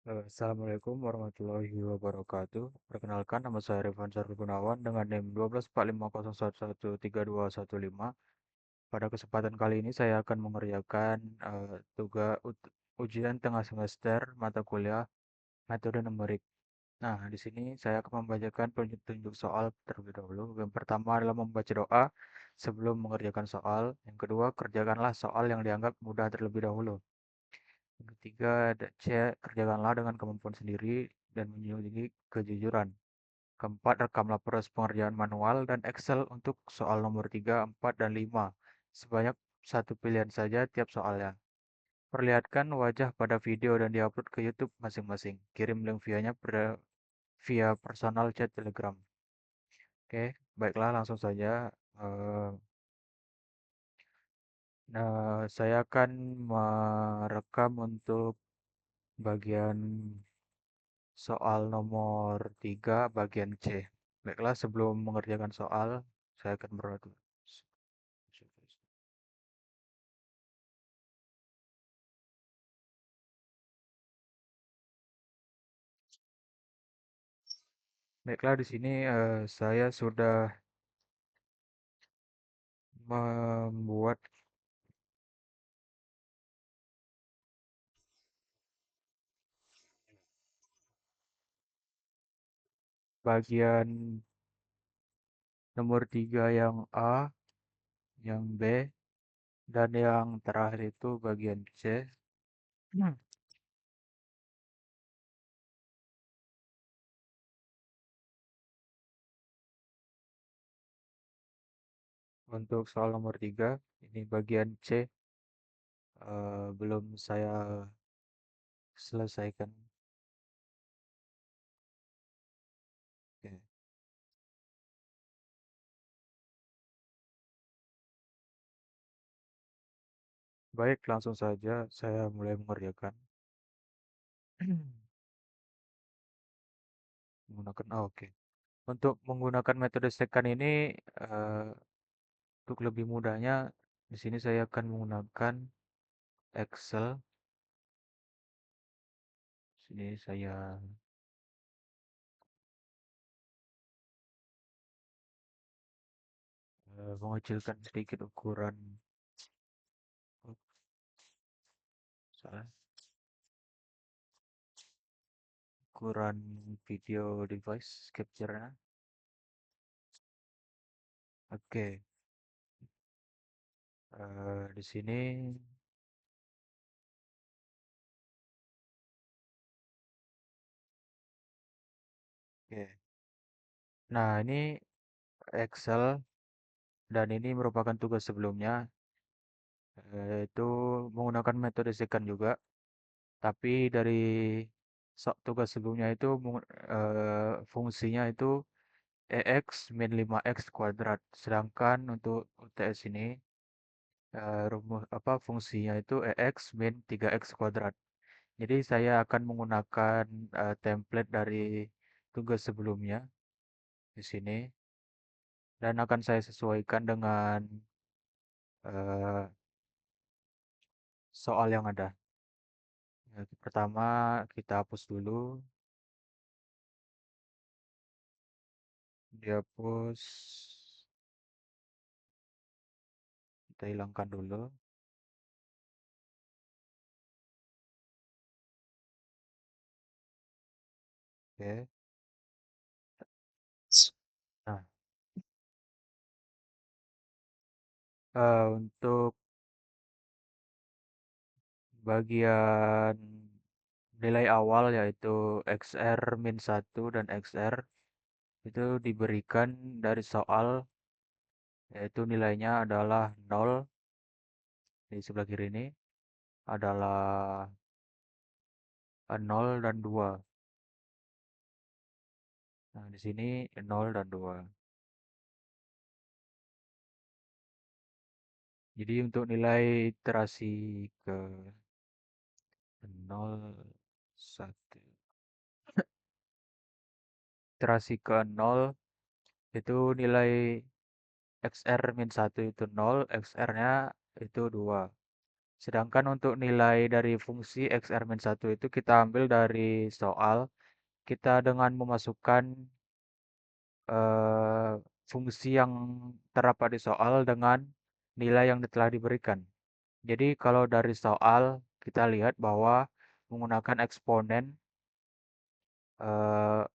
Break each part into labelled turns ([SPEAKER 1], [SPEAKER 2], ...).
[SPEAKER 1] Assalamualaikum warahmatullahi wabarakatuh. Perkenalkan, nama saya Rifan Syarul Gunawan dengan NIM 12450113215. Pada kesempatan kali ini saya akan mengerjakan tugas ujian tengah semester mata kuliah metode numerik. Nah, di sini saya akan membacakan petunjuk soal terlebih dahulu. Yang pertama adalah membaca doa sebelum mengerjakan soal. Yang kedua, kerjakanlah soal yang dianggap mudah terlebih dahulu. Yang ketiga, ada C, kerjakanlah dengan kemampuan sendiri dan menjunjung kejujuran. Keempat, rekamlah proses pengerjaan manual dan Excel untuk soal nomor 3, 4, dan 5. Sebanyak satu pilihan saja tiap soalnya. Perlihatkan wajah pada video dan diupload ke YouTube masing-masing. Kirim link via personal chat Telegram. Oke, baiklah langsung saja. Eh, saya akan merekam untuk bagian soal nomor 3 bagian C. Baiklah, sebelum mengerjakan soal, saya akan berdoa. Baiklah, di sini saya sudah membuat bagian nomor 3 yang A, yang B, dan yang terakhir itu bagian C. Hmm. Untuk soal nomor 3, ini bagian C, belum saya selesaikan. Oke. Baik, langsung saja saya mulai mengerjakan. Menggunakan, oke. Untuk menggunakan metode sekan ini, eh, untuk lebih mudahnya, di sini saya akan menggunakan Excel. Sini saya mengecilkan sedikit ukuran, oh, salah, ukuran video device capture-nya. Oke, di sini, oke. Nah, ini Excel dan ini merupakan tugas sebelumnya, itu menggunakan metode second juga. Tapi dari tugas sebelumnya itu fungsinya itu EX min 5X kuadrat. Sedangkan untuk UTS ini rumus apa fungsinya itu EX min 3X kuadrat. Jadi saya akan menggunakan template dari tugas sebelumnya di sini dan akan saya sesuaikan dengan eh, soal yang ada. Pertama kita hapus dulu, dihapus, kita hilangkan dulu. Oke. Nah, untuk bagian nilai awal yaitu XR min 1 dan XR itu diberikan dari soal yaitu nilainya adalah 0 di sebelah kiri ini adalah 0 dan 2. Nah, di sini 0 dan 2. Jadi untuk nilai iterasi ke 0, 1, iterasi ke 0 itu nilai XR min 1 itu 0, XR-nya itu 2. Sedangkan untuk nilai dari fungsi x r min 1 itu kita ambil dari soal, kita dengan memasukkan eh, fungsi yang terdapat di soal dengan nilai yang telah diberikan. Jadi kalau dari soal kita lihat bahwa menggunakan eksponen eh,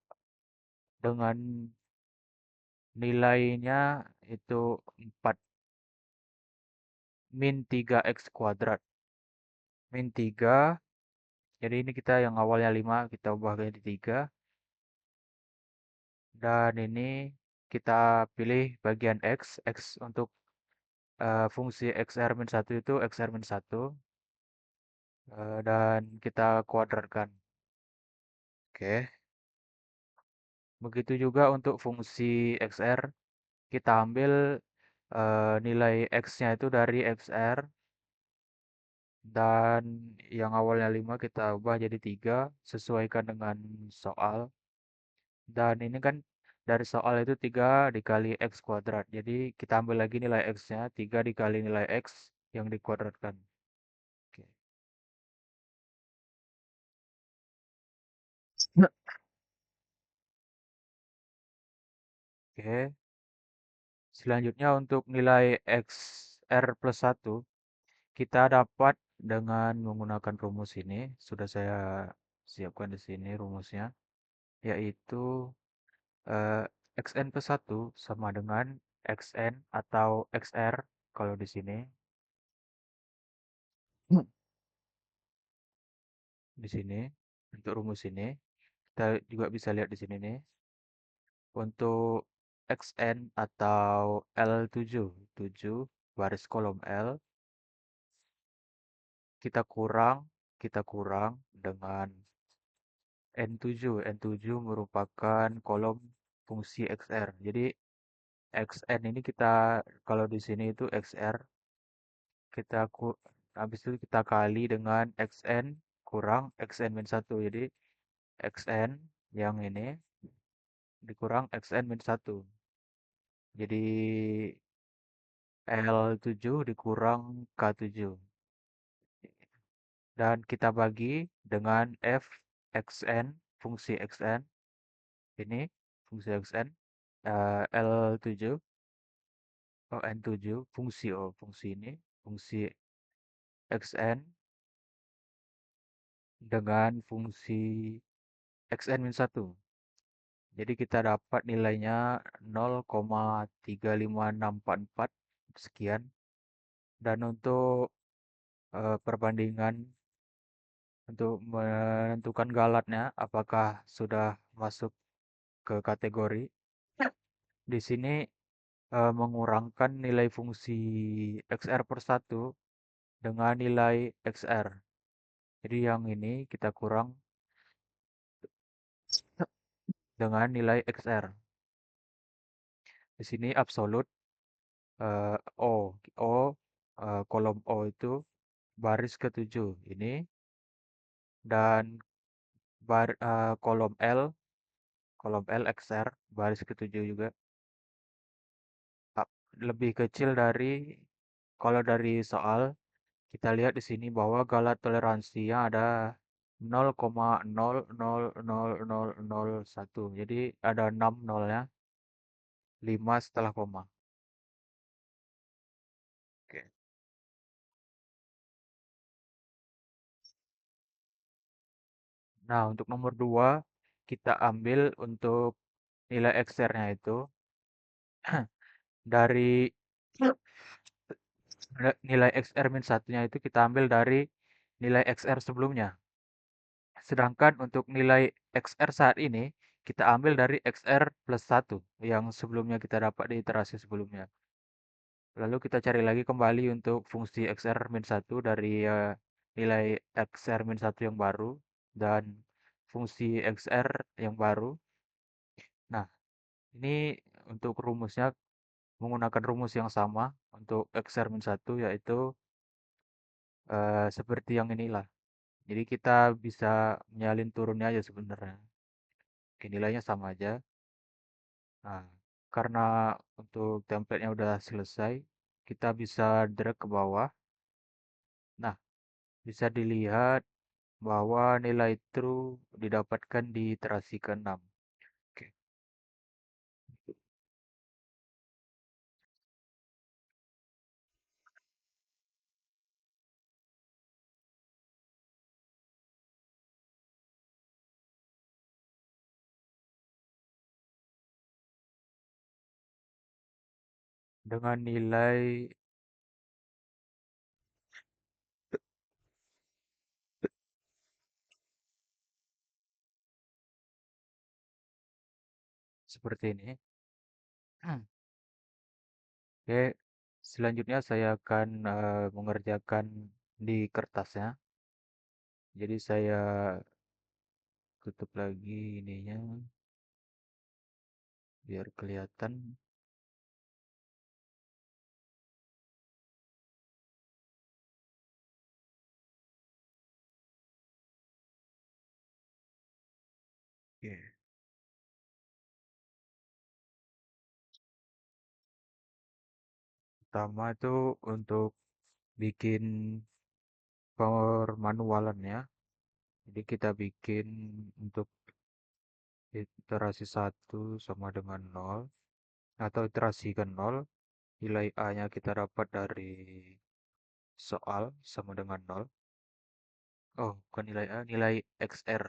[SPEAKER 1] dengan nilainya itu 4 min 3x kuadrat. Min 3, jadi ini kita yang awalnya 5 kita ubah jadi 3. Dan ini kita pilih bagian x untuk fungsi xr-1 itu xr-1. Dan kita kuadratkan. Oke. Begitu juga untuk fungsi xr, kita ambil nilai x-nya itu dari xr, dan yang awalnya 5 kita ubah jadi 3 sesuaikan dengan soal. Dan ini kan dari soal itu 3 dikali x kuadrat. Jadi kita ambil lagi nilai x-nya, 3 dikali nilai x yang dikuadratkan. Oke. Oke. Selanjutnya untuk nilai x r plus 1 kita dapat dengan menggunakan rumus ini. Sudah saya siapkan di sini rumusnya, yaitu eh, xn plus 1 sama dengan xn atau xr kalau di sini. Di sini untuk rumus ini kita juga bisa lihat di sini nih. Untuk xn atau L7, 7 baris kolom L, kita kurang dengan N7. N7 merupakan kolom fungsi XR. Jadi XN ini kita kalau di sini itu XR, habis itu kita kali dengan XN kurang XN min 1. Jadi XN yang ini dikurang XN min 1. Jadi L7 dikurang K7. Dan kita bagi dengan F XN, fungsi XN. Ini fungsi XN. L7, oh N7, fungsi ini, fungsi XN dengan fungsi XN min 1. Jadi kita dapat nilainya 0,35644 sekian. Dan untuk perbandingan untuk menentukan galatnya apakah sudah masuk ke kategori, di sini mengurangkan nilai fungsi XR per 1 dengan nilai XR. Jadi yang ini kita kurang dengan nilai XR. Di sini absolut kolom O itu baris ke-7 ini, dan kolom L XR baris ke-7 juga lebih kecil dari, kalau dari soal kita lihat di sini bahwa galat toleransinya ada 0,000001. Jadi ada 6 nolnya, 5 setelah koma. Oke. Nah, untuk nomor 2 kita ambil untuk nilai XR-nya itu dari nilai XR min satunya itu kita ambil dari nilai XR sebelumnya. Sedangkan untuk nilai XR saat ini kita ambil dari XR plus 1 yang sebelumnya kita dapat di iterasi sebelumnya. Lalu kita cari lagi kembali untuk fungsi XR min 1 dari nilai XR min 1 yang baru dan fungsi XR yang baru. Nah, ini untuk rumusnya menggunakan rumus yang sama untuk XR min 1, yaitu seperti yang inilah. Jadi kita bisa menyalin turunnya aja sebenarnya. Oke, nilainya sama aja. Nah, karena untuk template-nya udah selesai, kita bisa drag ke bawah. Nah, Bisa dilihat bahwa nilai true didapatkan di iterasi ke-6. Oke. Dengan nilai seperti ini. Oke, selanjutnya saya akan mengerjakan di kertasnya. Jadi saya tutup lagi ininya biar kelihatan. Oke. Pertama itu untuk bikin power manualan ya. Jadi kita bikin untuk iterasi satu sama dengan nol atau iterasi ke nol, nilai A-nya kita dapat dari soal sama dengan nol. Oh, bukan nilai A, nilai XR.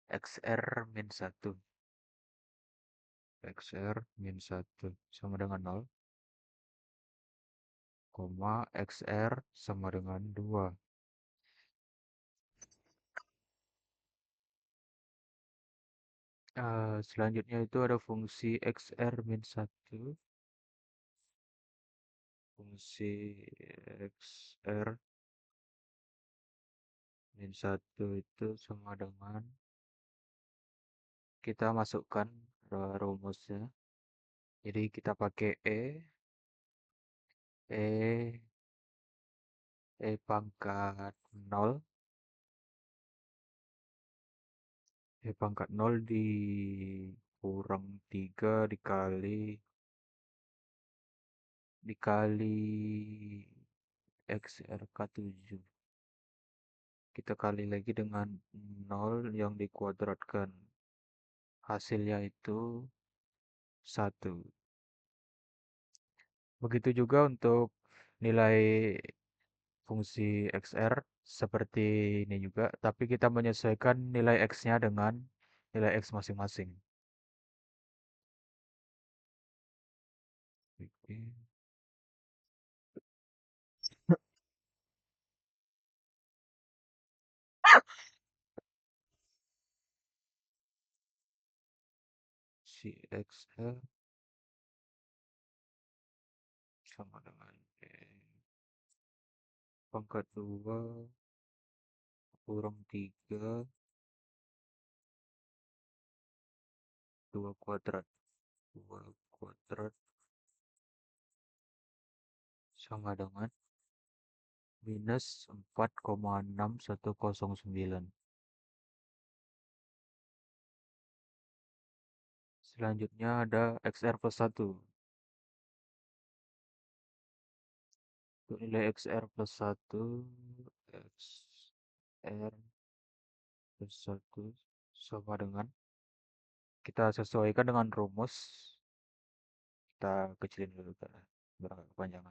[SPEAKER 1] XR min satu, XR min satu sama dengan nol, koma XR sama dengan 2. Selanjutnya itu ada fungsi XR min satu, fungsi XR min satu itu sama dengan kita masukkan rumusnya. Jadi kita pakai E, E pangkat nol, E pangkat nol dikurang 3 dikali XRK7. Kita kali lagi dengan nol yang dikuadratkan. Hasilnya itu 1. Begitu juga untuk nilai fungsi XR seperti ini juga, tapi kita menyesuaikan nilai X-nya dengan nilai X masing-masing. Oke. Si XR sama dengan pangkat 2 kurang 3, 2 kuadrat. 2 kuadrat sama dengan minus 4,6109. Selanjutnya ada XR plus 1. Untuk nilai XR plus 1, XR plus 1 sama dengan, kita sesuaikan dengan rumus, kita kecilin dulu biar agak kepanjangan.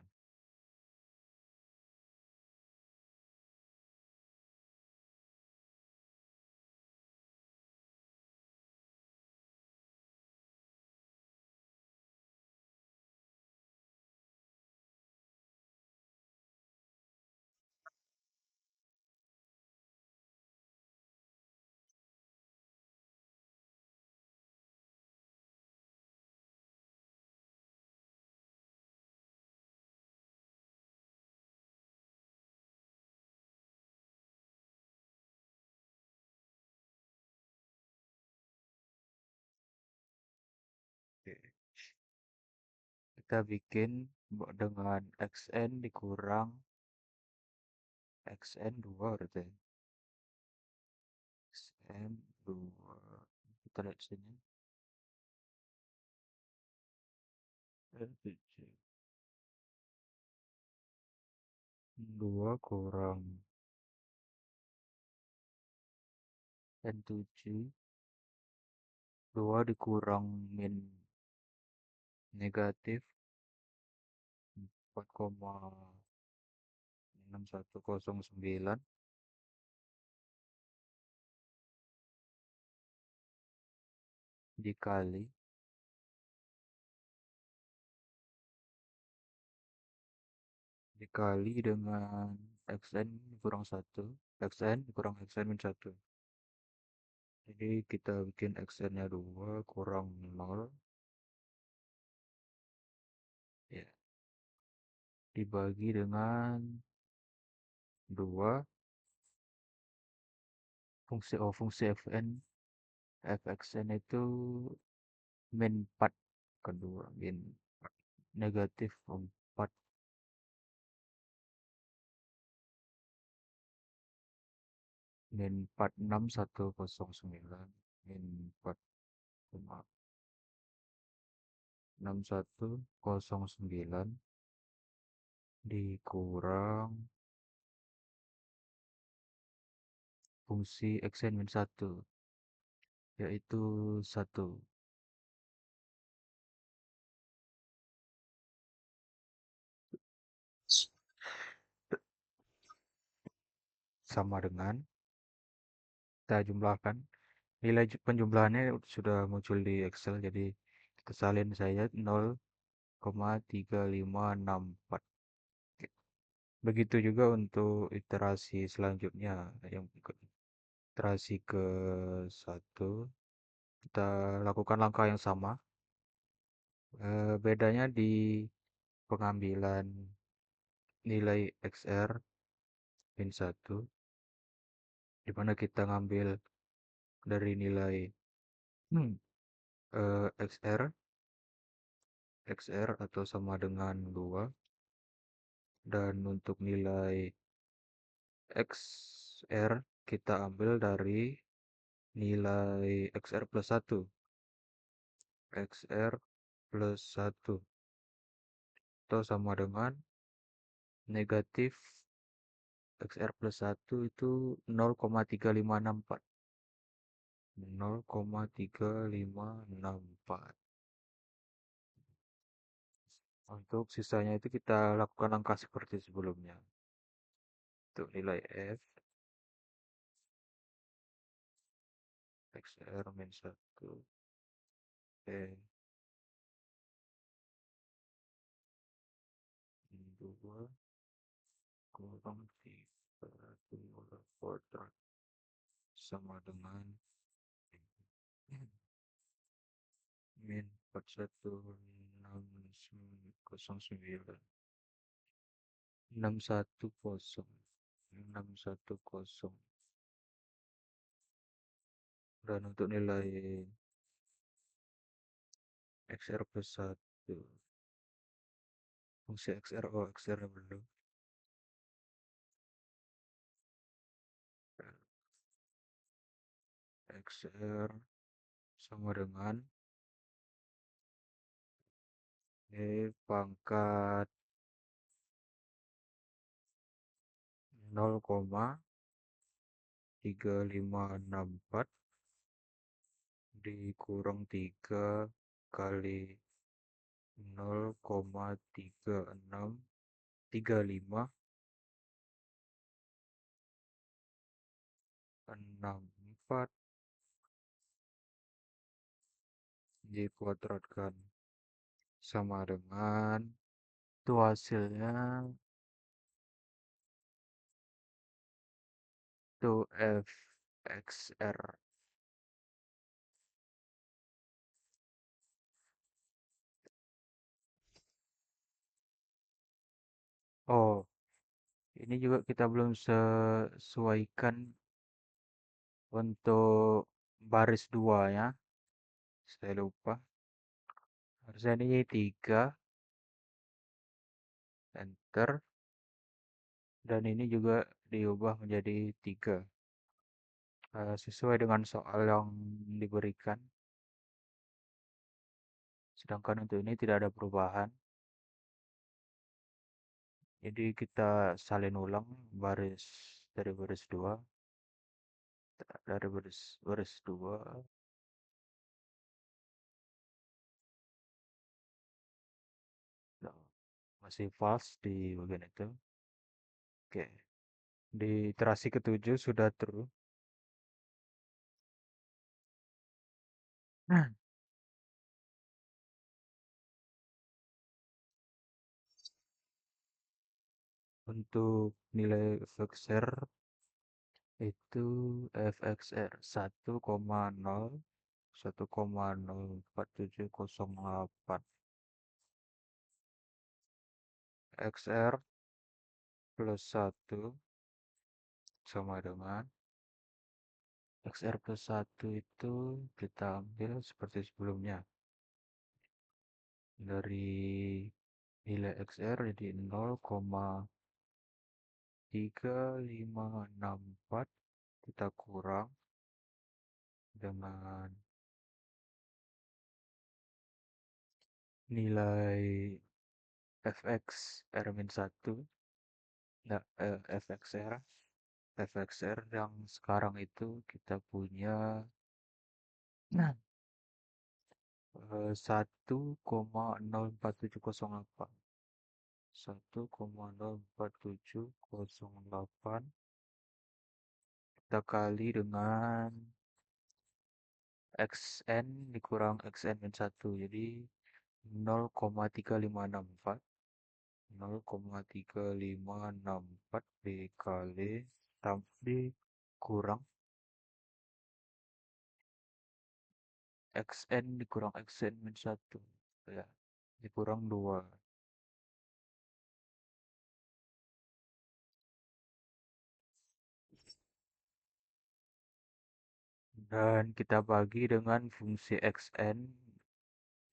[SPEAKER 1] Oke. Kita bikin dengan xn dikurang xn 2 berarti. Xn 2. Kita lihat sini. 2 kurang N7 2 dikurang min negatif 4,6109 dikali dengan xn kurang satu, xn kurang xn min 1. Jadi kita bikin xn-nya 2 kurang 0 ya, dibagi dengan 2 fungsi fn fxn itu min 4 kedua min 4, negatif 4 min 46109 min 4,6109 dikurang fungsi xn min 1 yaitu 1 sama dengan kita jumlahkan nilai penjumlahannya sudah muncul di Excel, jadi kita salin saja 0,3564. Begitu juga untuk iterasi selanjutnya yang iterasi ke satu, kita lakukan langkah yang sama. Bedanya di pengambilan nilai XR min 1, di mana kita ngambil dari nilai XR atau sama dengan 2, dan untuk nilai XR kita ambil dari nilai XR plus 1. XR plus 1 atau sama dengan negatif XR plus 1 itu 0,3564. 0,3564. Untuk sisanya itu kita lakukan langkah seperti sebelumnya. Untuk nilai F, XR min 1, E min 2, kurang 3 kuadrat sama dengan min 41609 610 dan untuk nilai XR plus 1 fungsi XR XR belum XR sama dengan E pangkat 0,3564 dikurang 3 kali 0,3634 dikuadratkan sama dengan itu hasilnya itu FXR. Oh, ini juga kita belum sesuaikan untuk baris 2 ya. Saya lupa. Harusnya ini 3, enter, dan ini juga diubah menjadi 3. Sesuai dengan soal yang diberikan. Sedangkan untuk ini tidak ada perubahan. Jadi kita salin ulang baris dari baris 2. dari baris 2. Nah, masih false di bagian itu. Oke. Di iterasi ketujuh sudah true. Nah, untuk nilai fxr itu fxr 1,0 1,04708 xr plus 1 sama dengan xr plus 1 itu kita ambil seperti sebelumnya. Dari nilai xr jadi 0,3564 kita kurang dengan nilai fx r-1, nah, fxr yang sekarang itu kita punya nah, 1,04708 1,04708 kita kali dengan xn dikurang xn min 1 jadi 0,3564 0,3564 dikali dikurang xn dikurang xn min 1 ya dikurang 2 dan kita bagi dengan fungsi xn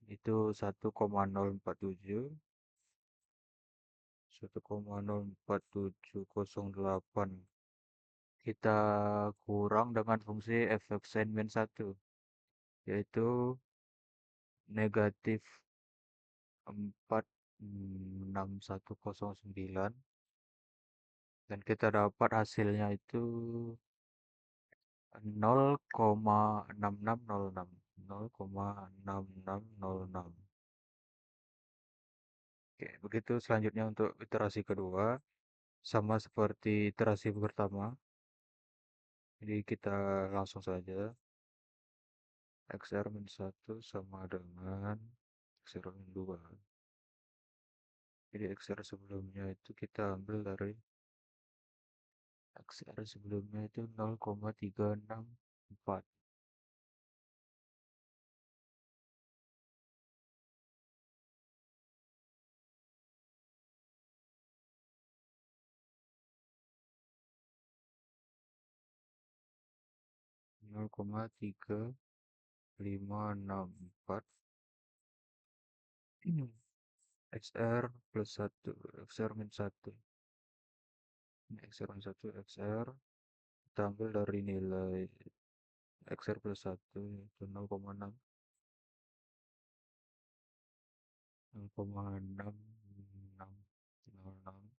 [SPEAKER 1] itu 1,047 1,04708 kita kurang dengan fungsi fxn min 1 yaitu negatif 46109 dan kita dapat hasilnya itu 0,6606 0,6606. Oke, begitu selanjutnya untuk iterasi kedua sama seperti iterasi pertama. Jadi kita langsung saja xr min 1 sama dengan xr min 2. Jadi xr sebelumnya itu kita ambil dari xr sebelumnya itu 0,364. 0,3564 XR plus 1 XR min 1 ini XR min 1 XR kita ambil dari nilai XR plus 1 itu 0,6 0,6606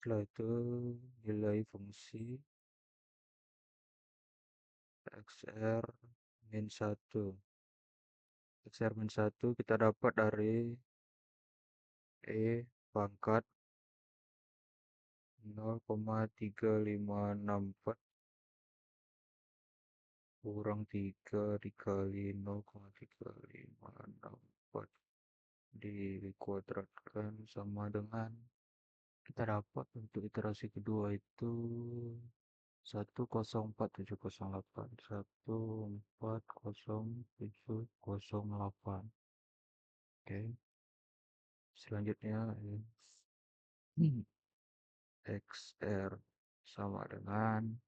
[SPEAKER 1] setelah itu nilai fungsi XR min 1 XR min 1 kita dapat dari E pangkat 0,3564 kurang 3 dikali 0,3564 dikuadratkan sama dengan kita dapat untuk iterasi kedua itu 1,04708 1,04708. Oke, selanjutnya XR sama dengan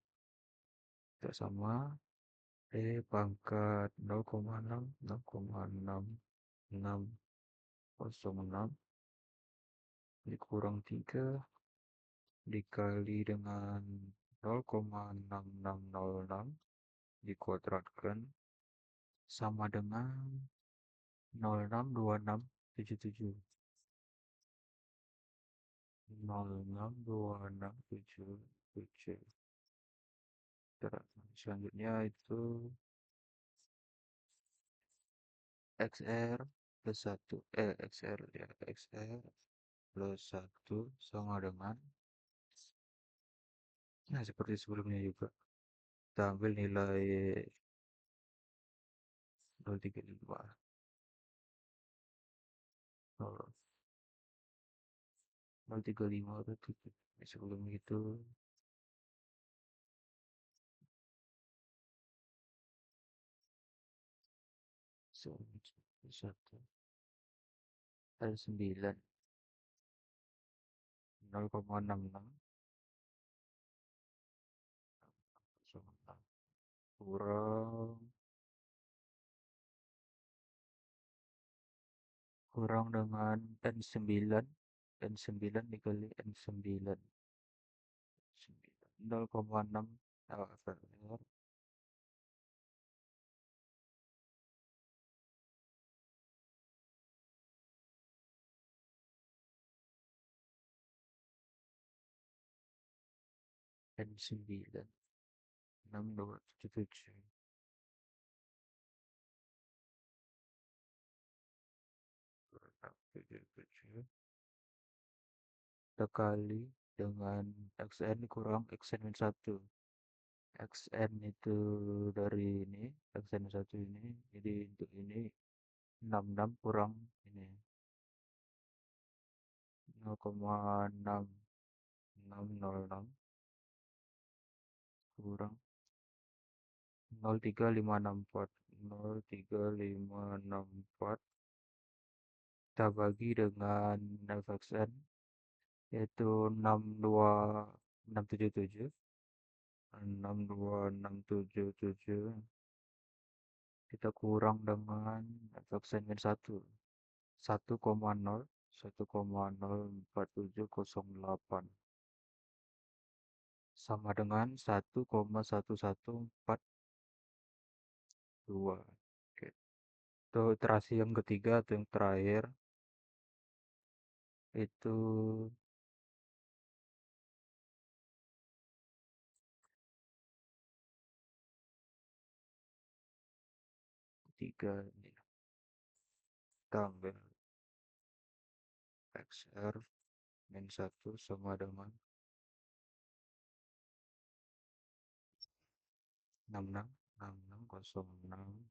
[SPEAKER 1] kita sama pangkat 0,6 0,6606 dikurang 3 dikali dengan 0,6606 dikuadratkan sama dengan 0626 77. 06267. Terus selanjutnya itu XR plus satu, XR ya, XR plus satu sama dengan, nah seperti sebelumnya juga, kita ambil nilai 0,35. Oh, 0,35 berarti sebelum itu satu ada 9, 0,66 kurang kurang dengan N9, N9 dikali N9, 0,6, benar, N9 6277 77 kita kali dengan XN kurang XN min 1. XN itu dari ini, XN 1 ini, jadi untuk ini 66 kurang ini 0,6606 kurang 0,3564, 0,3564 kita bagi dengan fxn yaitu 62677, 62677 kita kurang dengan fxn min 1, 1,0, 1,04708 sama dengan 1,1142. Oke. Itu iterasi yang ketiga atau yang terakhir itu 3 ini. Kita ambil XR min 1 sama dengan 66, 6606,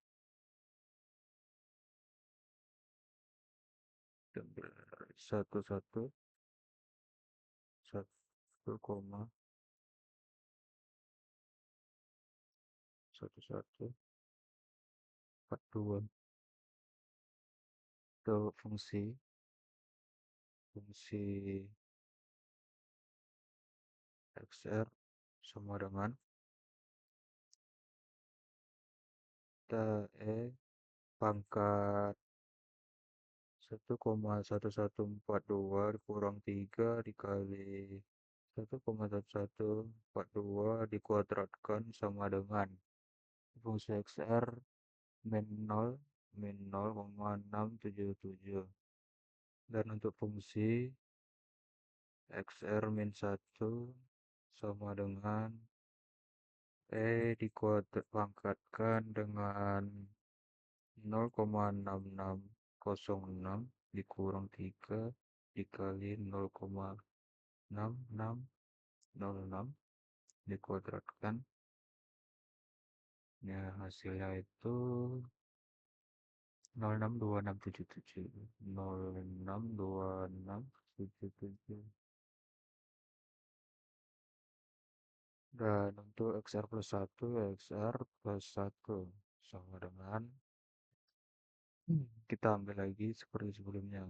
[SPEAKER 1] ambil 11, 1,1142 itu fungsi XR sama dengan kita pangkat 1,1142 kurang 3 dikali 1,1142 dikuadratkan sama dengan fungsi XR min 0, min 0,677, dan untuk fungsi XR min 1 sama dengan dikuadratkan dengan 0,6606 dikurang 3 dikali 0,6606 dikuadratkan, ya hasilnya itu 0,62677, 0,62677. Dan untuk XR plus 1, XR plus 1 sama dengan, kita ambil lagi seperti sebelumnya.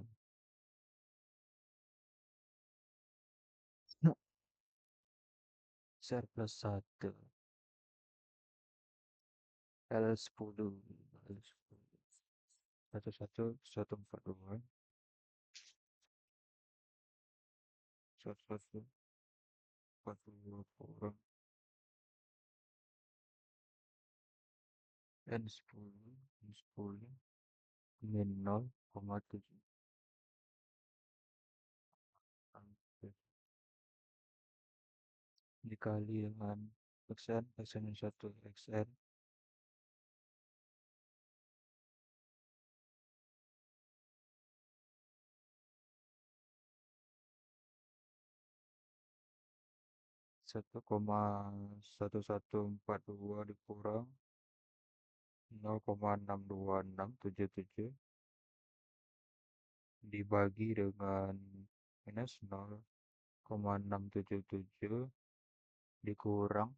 [SPEAKER 1] XR plus 1, L10, L10, 1,1,142, 1,1,42 kurang N10, N10 min 0,7. dikali dengan xn min 1 xn 1,1142 dikurang 0,62677 dibagi dengan minus 0,677 dikurang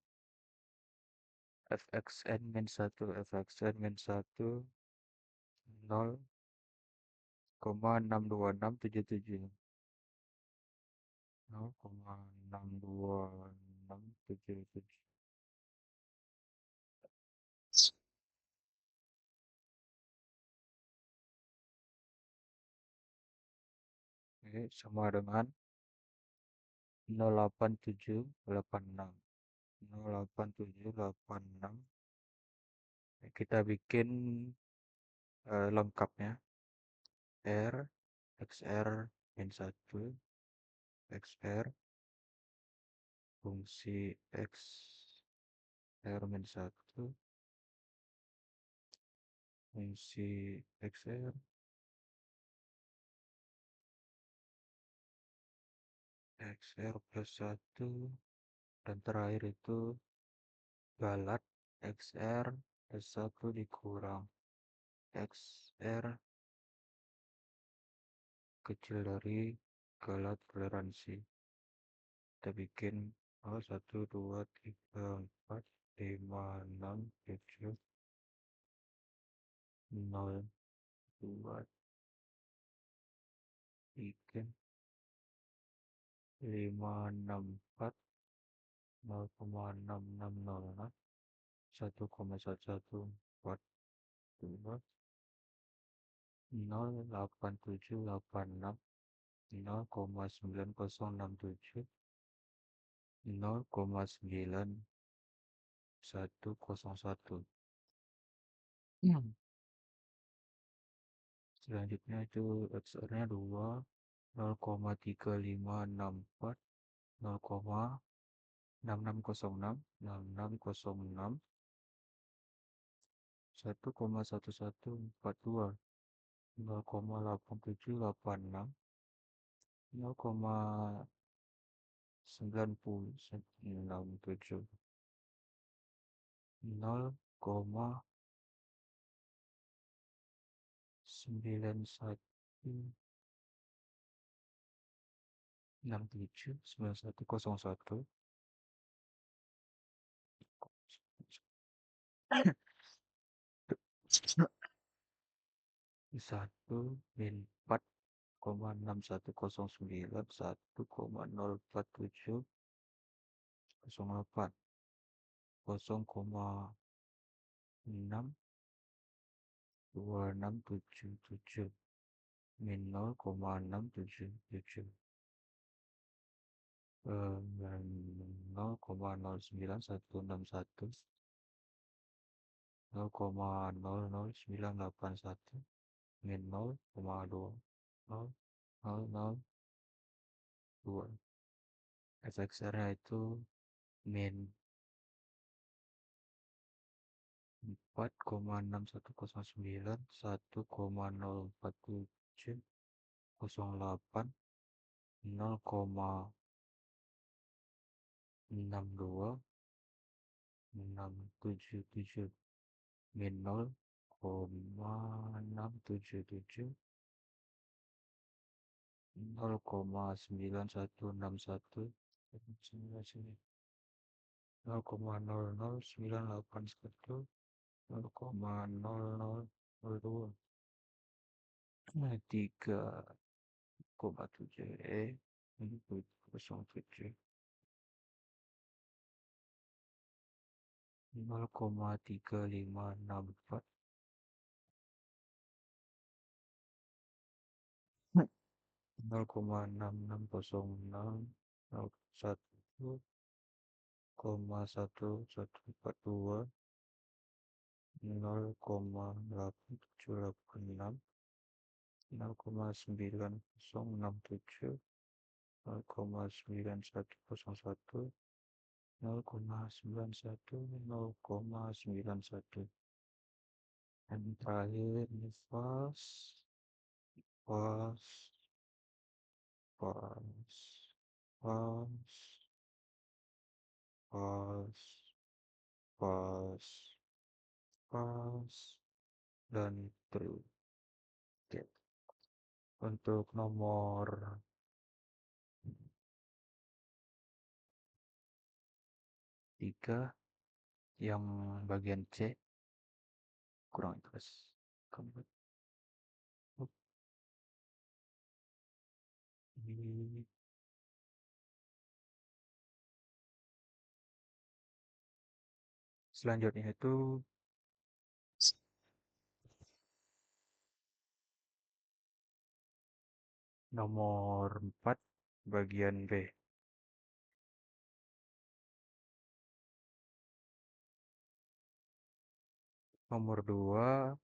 [SPEAKER 1] fxn min 1 fxn min 1 0,62677 0,62677. Oke, sama dengan 0,8786 0,8786. Kita bikin lengkapnya r xr min 1 xr fungsi x r min 1 fungsi xr xr plus 1 dan terakhir itu galat xr plus 1 dikurang xr kecil dari galat toleransi. Kita bikin 1, 2, 3, 4, 5, 6, 7, 0, 2, 3, 5, 6, 4, 0,6600, 1,1142, 0,8786, 0,9067, 0,9101. Selanjutnya itu XR-nya 2, 0,3564, 0,6606, 6606, 1,1142, 0,8786, 0,9097, 0,91679101, 1 min 4,6109, 1,04708, 0,62677 min 0,677, 0,09161, 0,00981 min 0,20002. FXR-nya itu min 4,6109, 1,04708, 0,626777 min 0,677, 0,9161, 0,00981, 0,0002, 3,7 ini 07, 0,3564, 0,6606, 1,1142, 0,8786, 0,9067, 0,9101, 0,91, 0,91. Dan terakhir ini pas, pas, pas, pas, pas, pas, pas, dan true. Oke. Untuk nomor 3 yang bagian C kurang ikhlas. Keempat. Ini selanjutnya itu nomor 4 bagian B. Nomor 2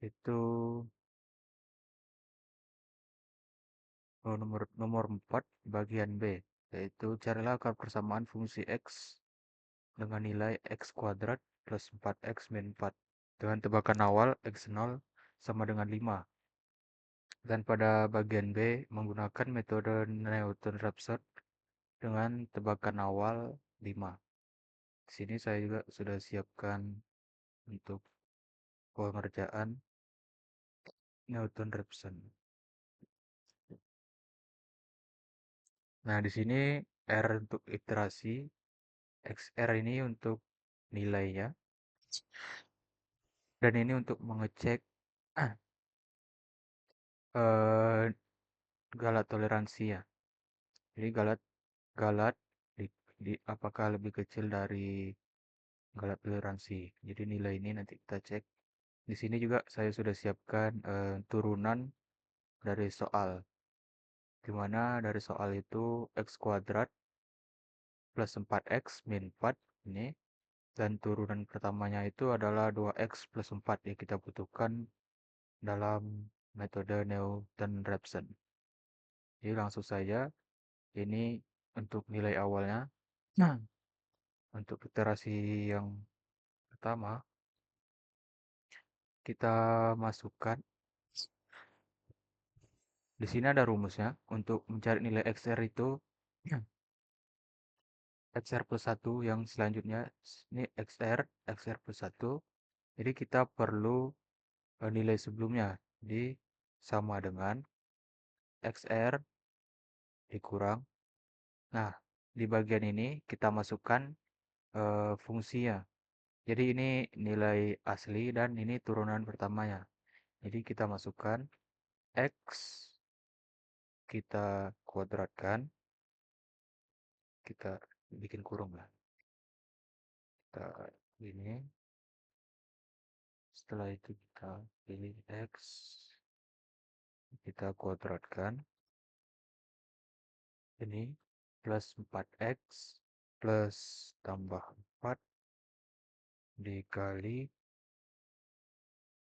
[SPEAKER 1] itu nomor nomor 4 bagian B, yaitu carilah akar persamaan fungsi X dengan nilai X kuadrat plus 4X min 4 dengan tebakan awal X0 sama dengan 5. Dan pada bagian B menggunakan metode Newton-Raphson dengan tebakan awal 5. Di sini saya juga sudah siapkan untuk pengerjaan Newton-Raphson. Nah, di sini R untuk iterasi, XR ini untuk nilainya, dan ini untuk mengecek eh, galat toleransi ya. Jadi galat galat apakah lebih kecil dari galat toleransi. Jadi nilai ini nanti kita cek. Di sini juga saya sudah siapkan turunan dari soal. Di mana dari soal itu X kuadrat plus 4X min 4 ini, dan turunan pertamanya itu adalah 2X plus 4 yang kita butuhkan dalam metode Newton-Raphson. Jadi langsung saja, ini untuk nilai awalnya. Nah, untuk iterasi yang pertama, kita masukkan. Di sini ada rumusnya. Untuk mencari nilai XR itu, XR plus 1 yang selanjutnya, ini XR plus 1. Jadi kita perlu nilai sebelumnya. Jadi sama dengan XR dikurang. Nah, di bagian ini kita masukkan fungsinya. Jadi ini nilai asli dan ini turunan pertamanya. Jadi kita masukkan X, kita kuadratkan, kita bikin kurung lah. Kita ini, setelah itu kita pilih X, kita kuadratkan, ini plus 4X plus tambah 4 dikali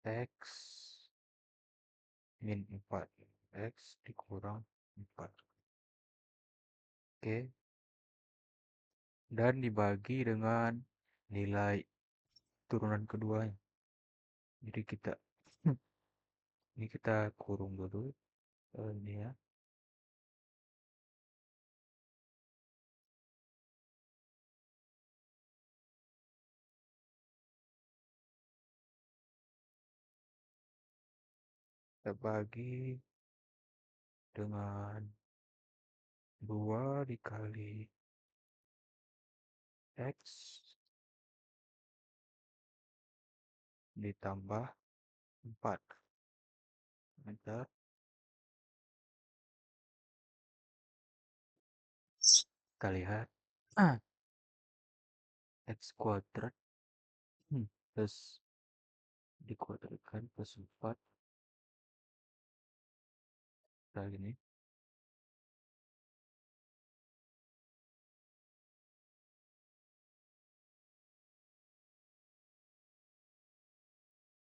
[SPEAKER 1] X min 4. X dikurang 4. Oke. Dan dibagi dengan nilai turunan keduanya. Jadi kita ini kita kurung dulu ini ya. Kita bagi dengan 2 dikali X ditambah 4. Enter. Kita lihat. X kuadrat plus dikuadratkan plus 4 kali ini.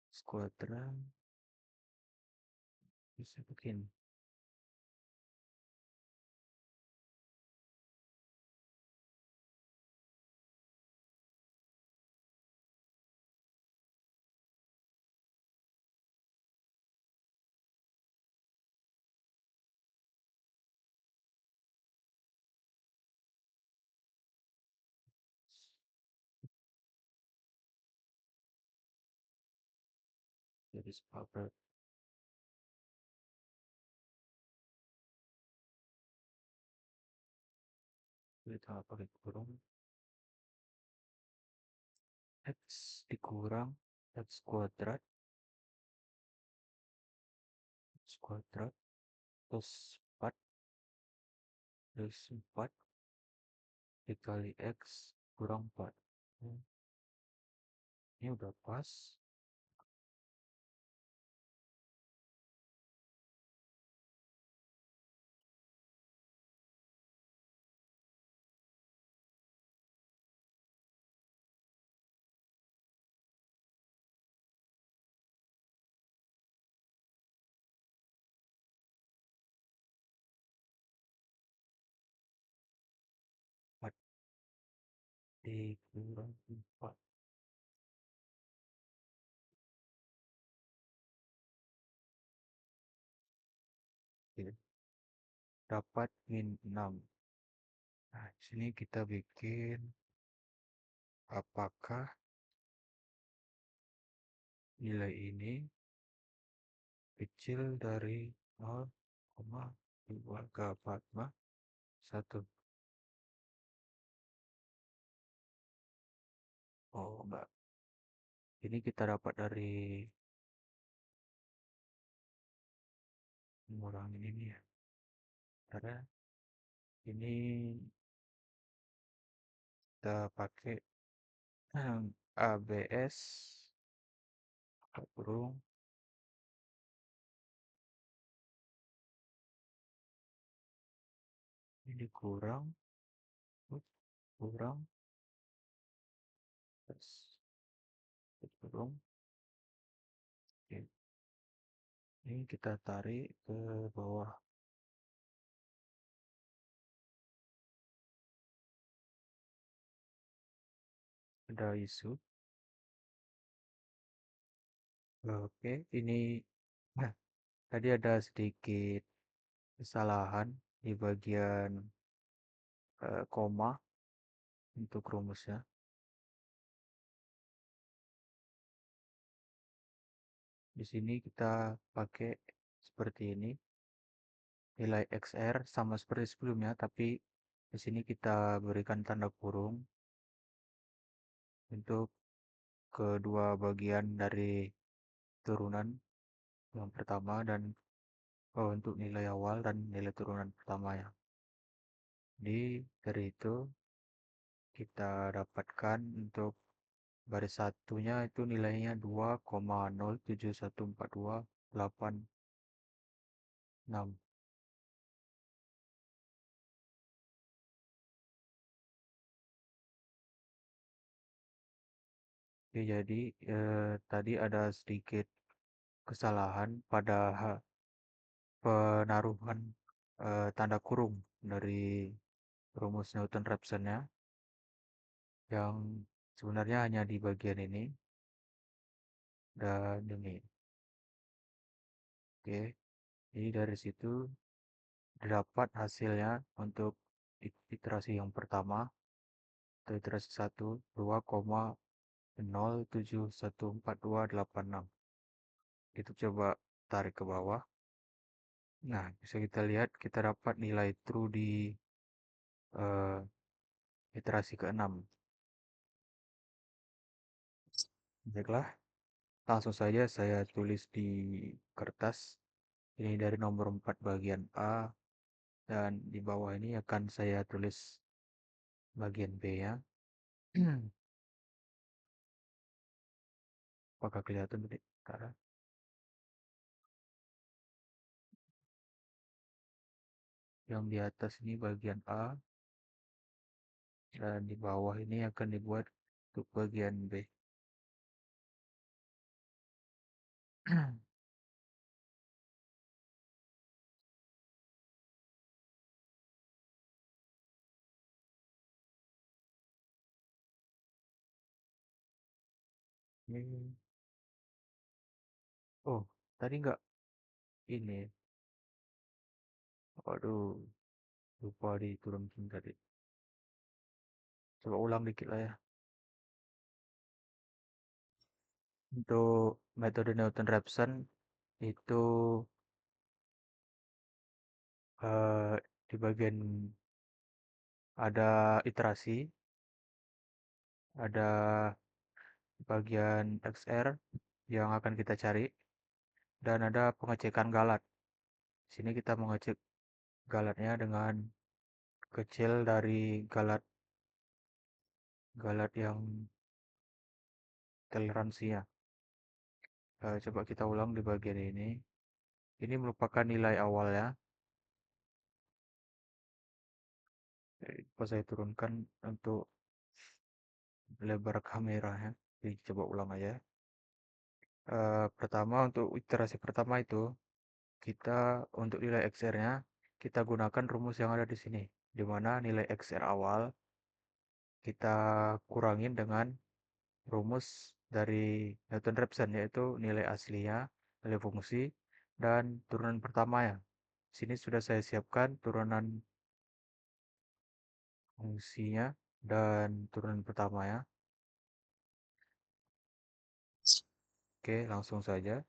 [SPEAKER 1] X kuadrat bisa begini. garis pabrik kita pakai kurung x dikurang x kuadrat plus 4 plus 4 dikali x kurang 4. Hmm, ini udah pas. 4 dikurang 4. Oke, dapat min 6. Nah, di sini kita bikin apakah nilai ini kecil dari 0,241. Oh, enggak. Ini kita dapat dari mengurangi ini ya. Karena ini kita pakai ABS kurung ini kurang kurang plus kurung. Oke. Ini kita tarik ke bawah. Ada isu. Oke, ini nah, tadi ada sedikit kesalahan di bagian koma untuk rumusnya. Di sini kita pakai seperti ini. Nilai XR sama seperti sebelumnya, tapi di sini kita berikan tanda kurung untuk kedua bagian dari turunan yang pertama dan untuk nilai awal dan nilai turunan pertama ya. Dari itu kita dapatkan untuk baris satunya itu nilainya 2,0714286. Oke, jadi tadi ada sedikit kesalahan pada penaruhan tanda kurung dari rumus Newton-Raphson-nya yang sebenarnya hanya di bagian ini dan ini. Oke, jadi dari situ dapat hasilnya untuk iterasi yang pertama atau iterasi 1 2,0714286. Itu coba tarik ke bawah. Nah, bisa kita lihat kita dapat nilai true di eh, iterasi ke-6. Baiklah, langsung saja saya tulis di kertas. Ini dari nomor 4 bagian A dan di bawah ini akan saya tulis bagian B ya. Apakah kelihatan tadi? Karena yang di atas ini bagian A dan di bawah ini akan dibuat untuk bagian B. Ini, oh, tadi nggak ini. Waduh, lupa diturunkan tadi. Coba ulang dikit lah ya. Untuk metode Newton-Raphson itu eh, di bagian ada iterasi, ada bagian XR yang akan kita cari, dan ada pengecekan galat. Sini kita mengecek galatnya dengan kecil dari galat galat yang toleransinya. Coba kita ulang di bagian ini. Ini merupakan nilai awalnya. Coba saya turunkan untuk lebar kameranya. Coba ulang aja. Pertama untuk iterasi pertama itu kita untuk nilai XR-nya kita gunakan rumus yang ada di sini, di mana nilai XR awal kita kurangin dengan rumus dari Newton-Raphson, yaitu nilai aslinya, nilai fungsi, dan turunan pertama ya. Sini sudah saya siapkan turunan fungsinya dan turunan pertama ya. Oke, langsung saja.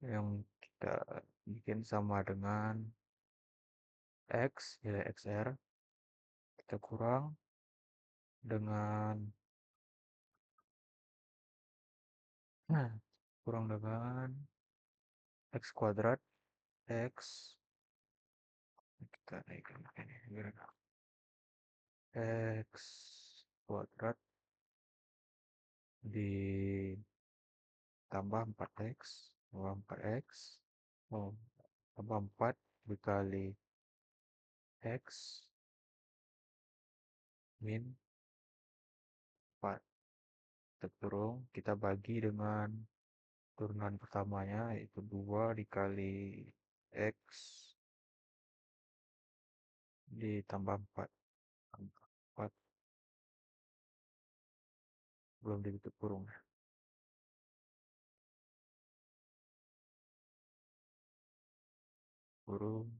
[SPEAKER 1] Yang kita bikin sama dengan X, nilai XR, kita kurang dengan nah, kurang dengan X kuadrat, X, kita naikkan ini, X kuadrat ditambah 4X, tambah 4X, oh, tambah 4 dikali X min 4. Kita turun, kita bagi dengan turunan pertamanya, yaitu 2 dikali X ditambah 4. 4 belum ditutup kurung. Kurung,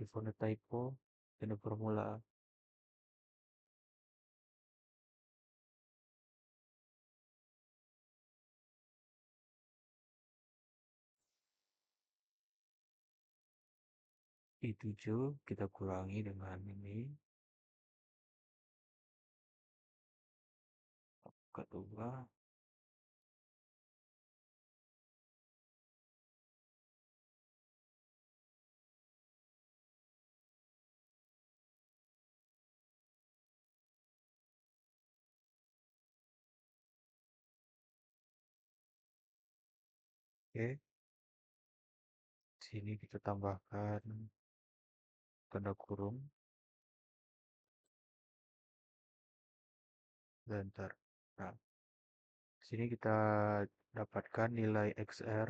[SPEAKER 1] default typo, dan formula. I7 kita kurangi dengan ini, kedua. Oke, sini kita tambahkan tanda kurung dan ntar. Nah, sini kita dapatkan nilai XR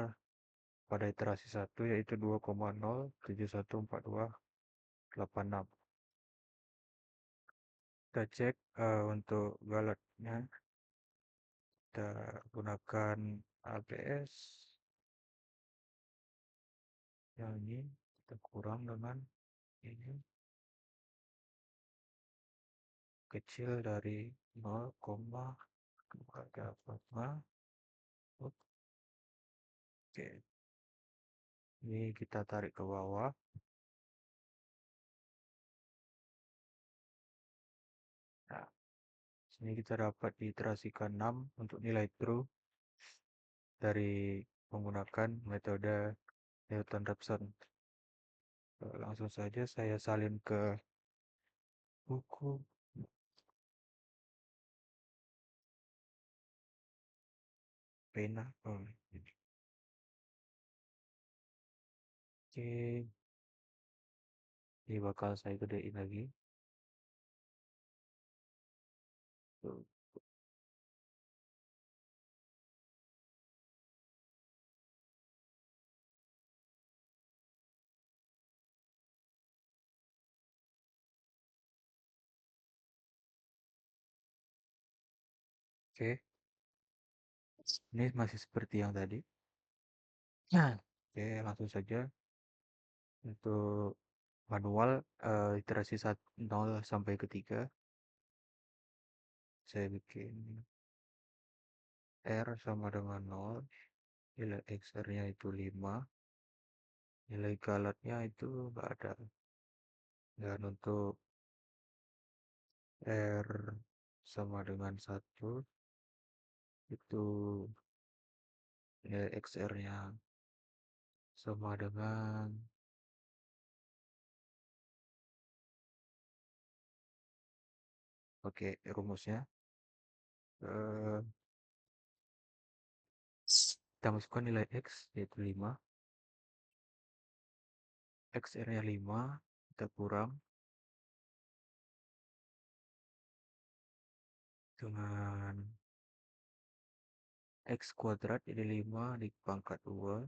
[SPEAKER 1] pada iterasi 1 yaitu 2,0714286. Kita cek untuk galatnya, kita gunakan ABS yang ini, kita kurang dengan ini, kecil dari 0,285. Oke, ini kita tarik ke bawah. Nah, sini kita dapat diiterasikan 6 untuk nilai true dari menggunakan metode Newton-Raphson. Langsung saja saya salin ke buku pena. Oke, ini bakal saya gedein lagi. Tuh. Oke, ini masih seperti yang tadi. Nah, oke, langsung saja untuk manual iterasi 0 sampai ke 3 saya bikin R sama dengan 0, nilai XR-nya itu 5, nilai galatnya itu enggak ada. Dan untuk R sama dengan 1, itu nilai XR-nya sama dengan, oke, rumusnya. eh, Kita masukkan nilai X, yaitu 5. XR-nya 5, kita kurang dengan X kuadrat, jadi 5 dipangkat 2,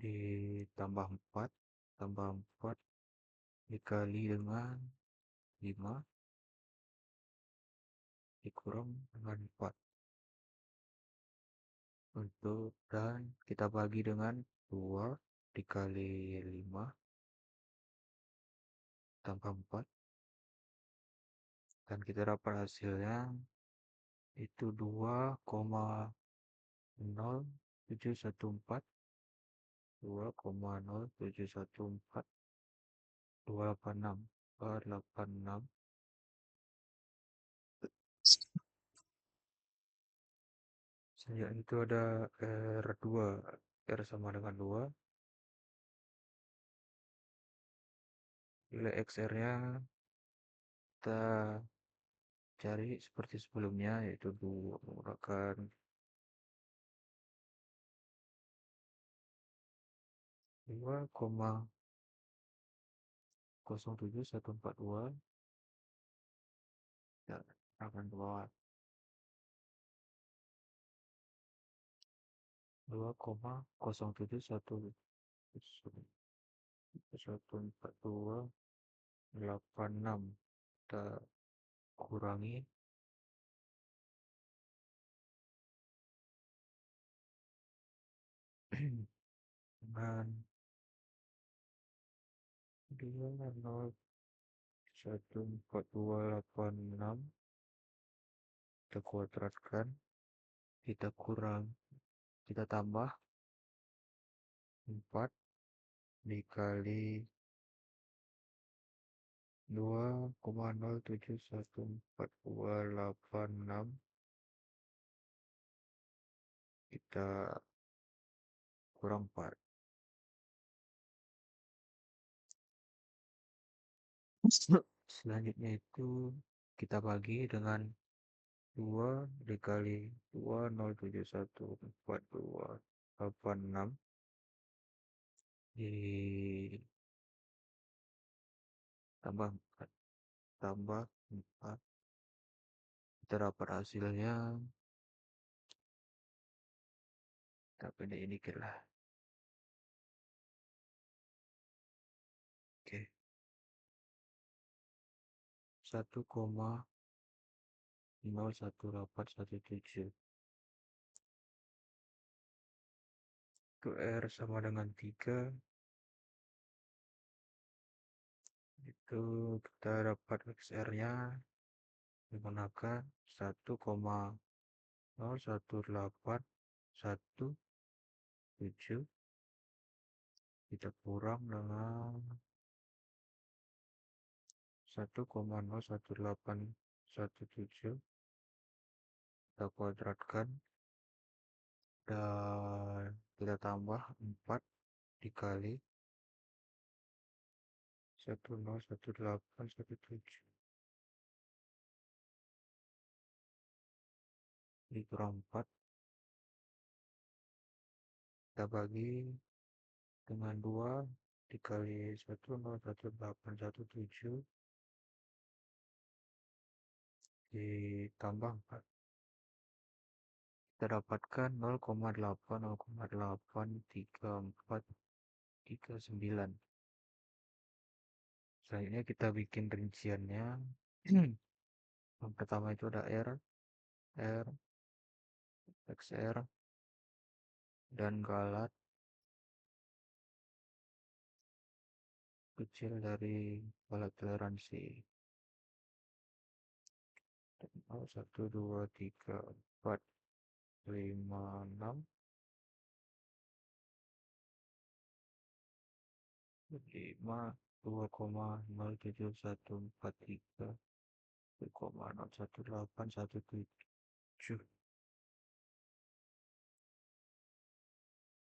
[SPEAKER 1] ditambah 4, tambah 4 dikali dengan 5, dikurang dengan 4. Dan kita bagi dengan 2 dikali 5 tambah 4, dan kita dapat hasilnya itu 2,0714, 2,0714286. Selanjutnya itu ada R2, R sama dengan 2, nilai XR-nya kita cari seperti sebelumnya, yaitu 2 menggunakan 2,07142, ya, akan ke bawah. 2,0714286, kita kurangi dengan 2,0714286, kita kuadratkan, kita kurang, kita tambah 4 dikali 2,0714286, kita kurang 4. Selanjutnya itu kita bagi dengan 2 dikali 2,0714286, ditambah 4, tambah 4, kita dapat hasilnya, kita pendekin dikit lah. Oke, 1,01817, itu R sama dengan 3, itu kita dapat XR-nya menggunakan 1,01817, kita kurang dengan 1,01817, kita kuadratkan, dan kita tambah 4 dikali 1,01817, dikurang 4, kita bagi dengan 2 dikali 1,01817, ditambah 4, kita dapatkan 0,8 Selanjutnya kita bikin rinciannya. Yang pertama itu ada R, XR, dan galat kecil dari galat toleransi. Oh, 1, 2, 3, 4, 5, 6, 5, 2,0743, 1,01817,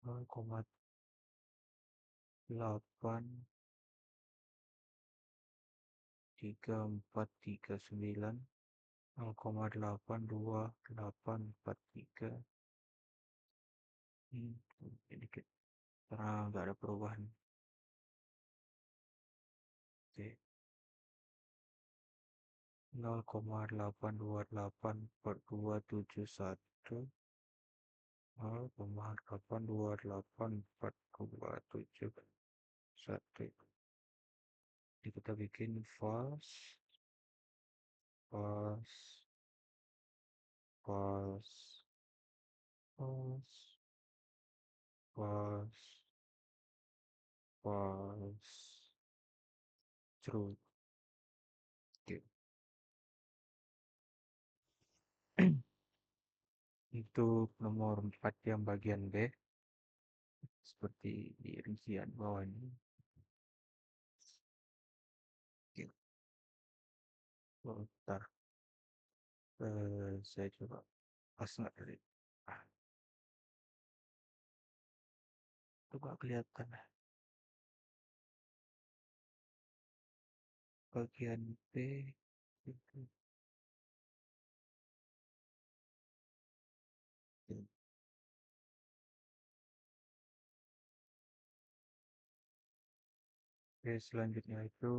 [SPEAKER 1] 0,8439, 0,828843. Sedikit karena nggak ada perubahan. Oke, 0,8284271, 0,8284271. Jadi kita bikin false, false, false, false, false, false, true. Oke. Untuk nomor 4 yang bagian B, seperti di rincian bawah ini. Oke. Oh, bentar. Saya coba pas nggak tadi. Ah, itu nggak kelihatan. Bagian B itu. Oke, selanjutnya itu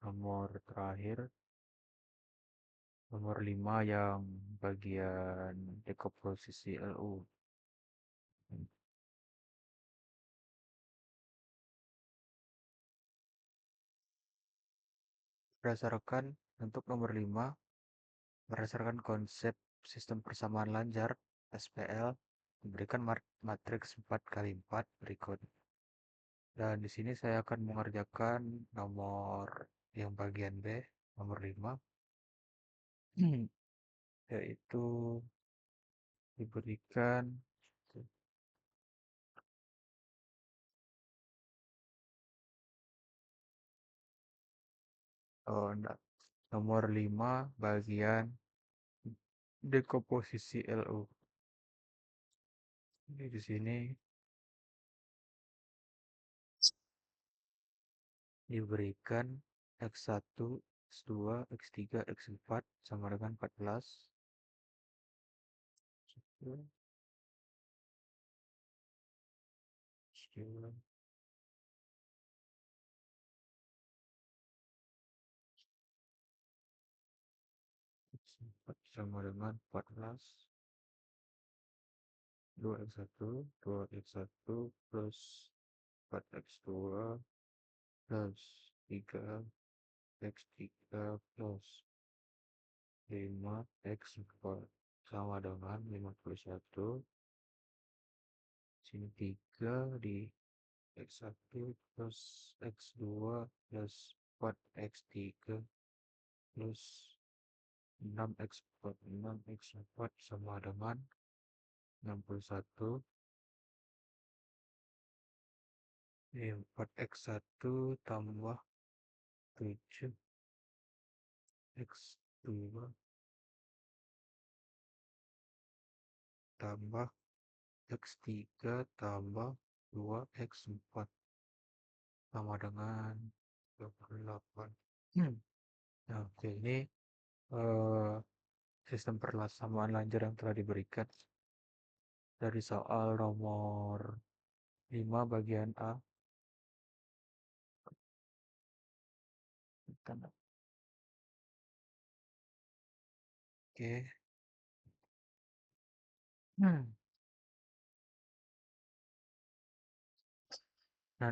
[SPEAKER 1] nomor terakhir, nomor 5 yang bagian dekomposisi LU. Berdasarkan untuk nomor 5, berdasarkan konsep sistem persamaan lancar SPL, diberikan matriks 4 kali 4 berikut. Dan di sini saya akan mengerjakan nomor yang bagian B, nomor 5, yaitu diberikan oh, enggak. Nomor 5 bagian dekomposisi LU. Ini di sini diberikan X1, X2, X3, X4 sama dengan 14. X2, X4 sama dengan 14. 2X1, 2X1 plus 4X2 plus 3X3 plus 5X4 sama dengan 51. Sini 3 di X1 plus X2 plus 4X3 plus 6X4. 6X4 sama dengan 61. 4X1 tambah 7X2 tambah X3 tambah 2X4 sama dengan 28. Nah, oke, ini eh, sistem persamaan lancar yang telah diberikan dari soal nomor 5 bagian A. Oke. Nah,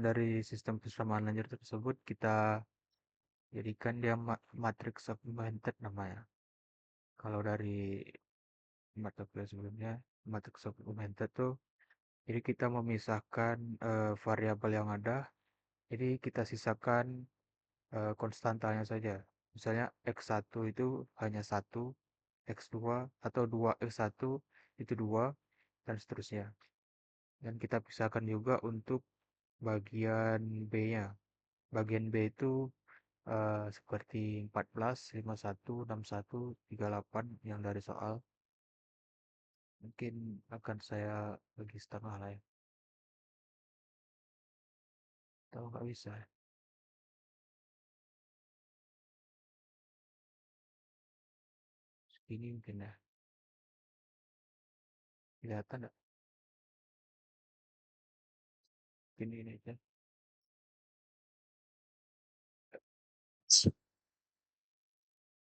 [SPEAKER 1] dari sistem persamaan lancar tersebut kita jadikan dia matriks augmented namanya. Kalau dari mata kuliah sebelumnya, matriks augmented tuh, jadi kita memisahkan variabel yang ada, jadi kita sisakan konstantanya saja. Misalnya X1 itu hanya satu, X2 atau 2X1 itu 2, dan seterusnya. Dan kita pisahkan juga untuk bagian B-nya. Bagian B itu seperti 14, 51, 61, 38 yang dari soal. Mungkin akan saya bagi setengah lah ya. Tahu nggak bisa ya? Segini mungkin ya. Kelihatan nggak? Ini aja.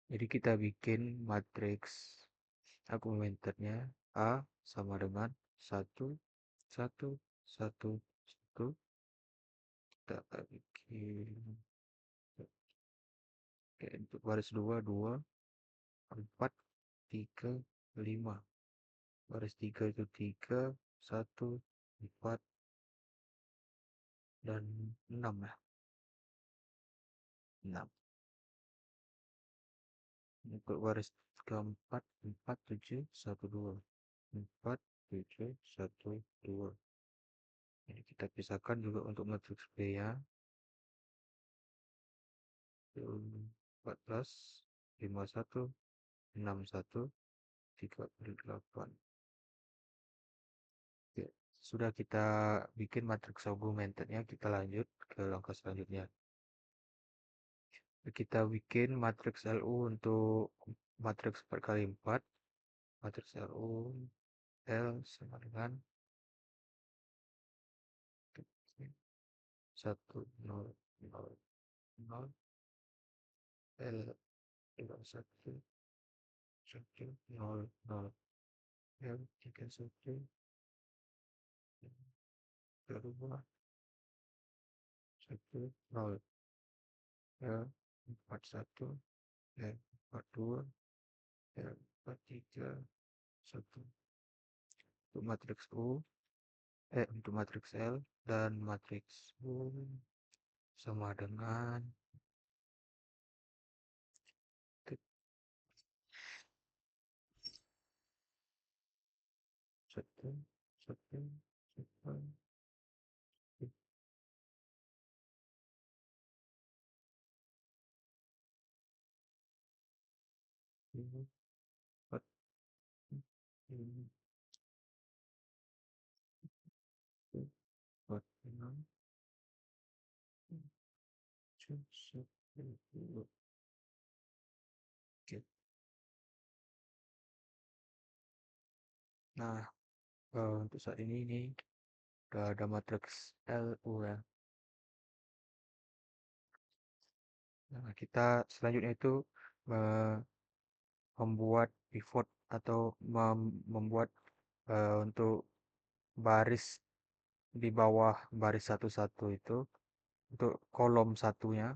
[SPEAKER 1] Jadi kita bikin matriks argumenternya A sama dengan satu satu satu satu. Kita bikin untuk baris 2 2 4 3 5. Baris 3 itu 3 1 4 dan 6 ya. 6. Untuk baris keempat 4 7 1 2. 4 7 1 2. Ini kita pisahkan juga untuk matriks B ya. 14 51 61 38. Oke, sudah kita bikin matriks argumenternya, kita lanjut ke langkah selanjutnya. Kita bikin matriks LU untuk matriks 4 kali 4. Matriks LU L sama dengan 1 0 0 0 L 2 1 1 0 0 L 3 1 2 1 0 L 4 1 L 4 2 L 4 3 1. Untuk matriks U untuk matriks L dan matriks U sama dengan satu satu satu lima empat lima empat enam tujuh sepuluh. Oke. Nah, untuk saat ini udah ada matriks LU ya. Nah, kita selanjutnya itu eh, membuat pivot atau membuat untuk baris di bawah baris satu-satu itu untuk kolom satunya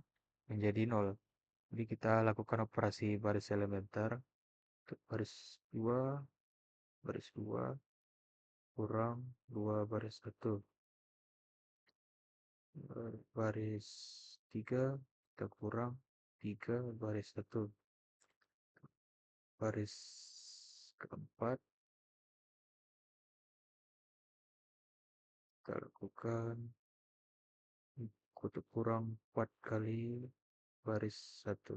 [SPEAKER 1] menjadi nol. Jadi kita lakukan operasi baris elementer untuk baris 2 kurang 2 baris 1. Baris 3 kita kurang 3 baris 1. Baris keempat kita lakukan kutu kurang 4 kali baris 1,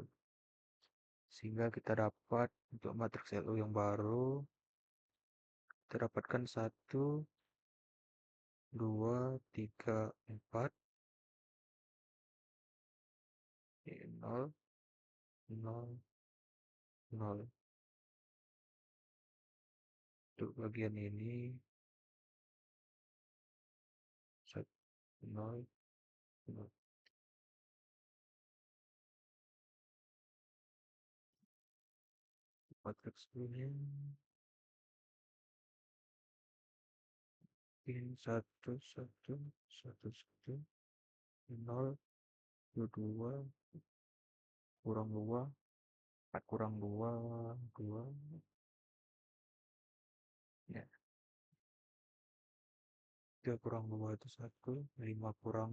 [SPEAKER 1] sehingga kita dapat untuk matriks LU yang baru kita dapatkan 1 2 3 4 0 0 0. Untuk bagian ini 1 0 0. Matriks ini in 1 1 1 1 0 2 kurang 2 4 kurang 2 2 ya. 3 kurang 2 itu 1, 5 kurang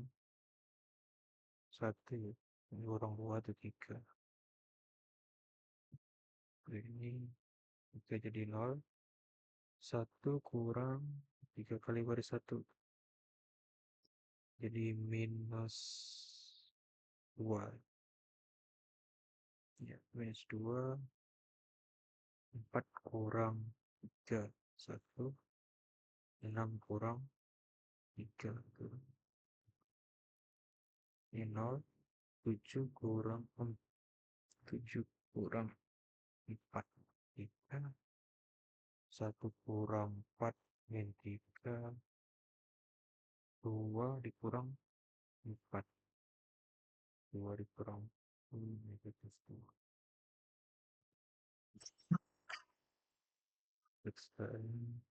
[SPEAKER 1] 1 ya. 5 kurang 2 itu 3. Ini 3 jadi 0. 1 kurang 3 kali baris 1. Jadi minus 2. Ya, minus 2. 4 kurang 3. 1. 6 kurang 3. Ini 0. 7 kurang 7 kurang 4. 3. 1 kurang 4 min 3. 2 dikurang 4. 2 dikurang negatif 2. Extend.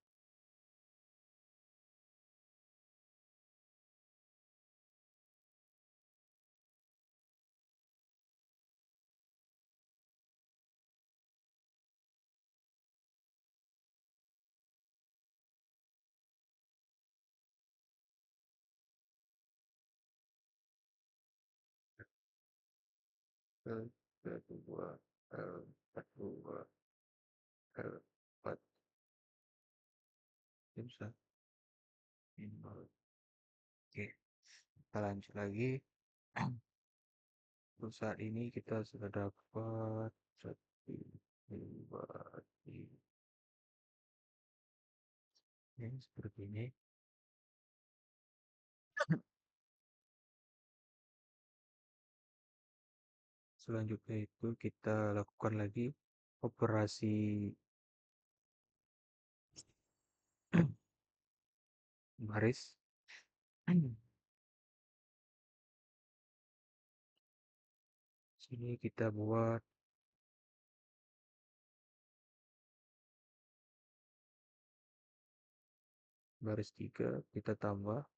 [SPEAKER 1] Kedua kedua keempat bisa ini. Oke, kita lanjut lagi. Untuk saat ini kita sudah dapat 1, 2, 3. Ini seperti ini. Selanjutnya itu kita lakukan lagi operasi baris. Sini kita buat baris 3, kita tambah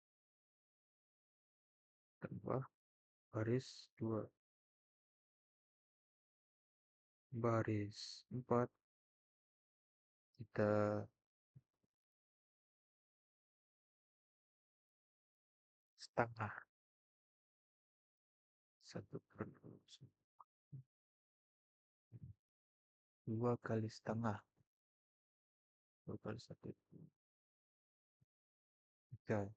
[SPEAKER 1] baris 2, baris 4, kita setengah 2 kali setengah 2 kali 1 3.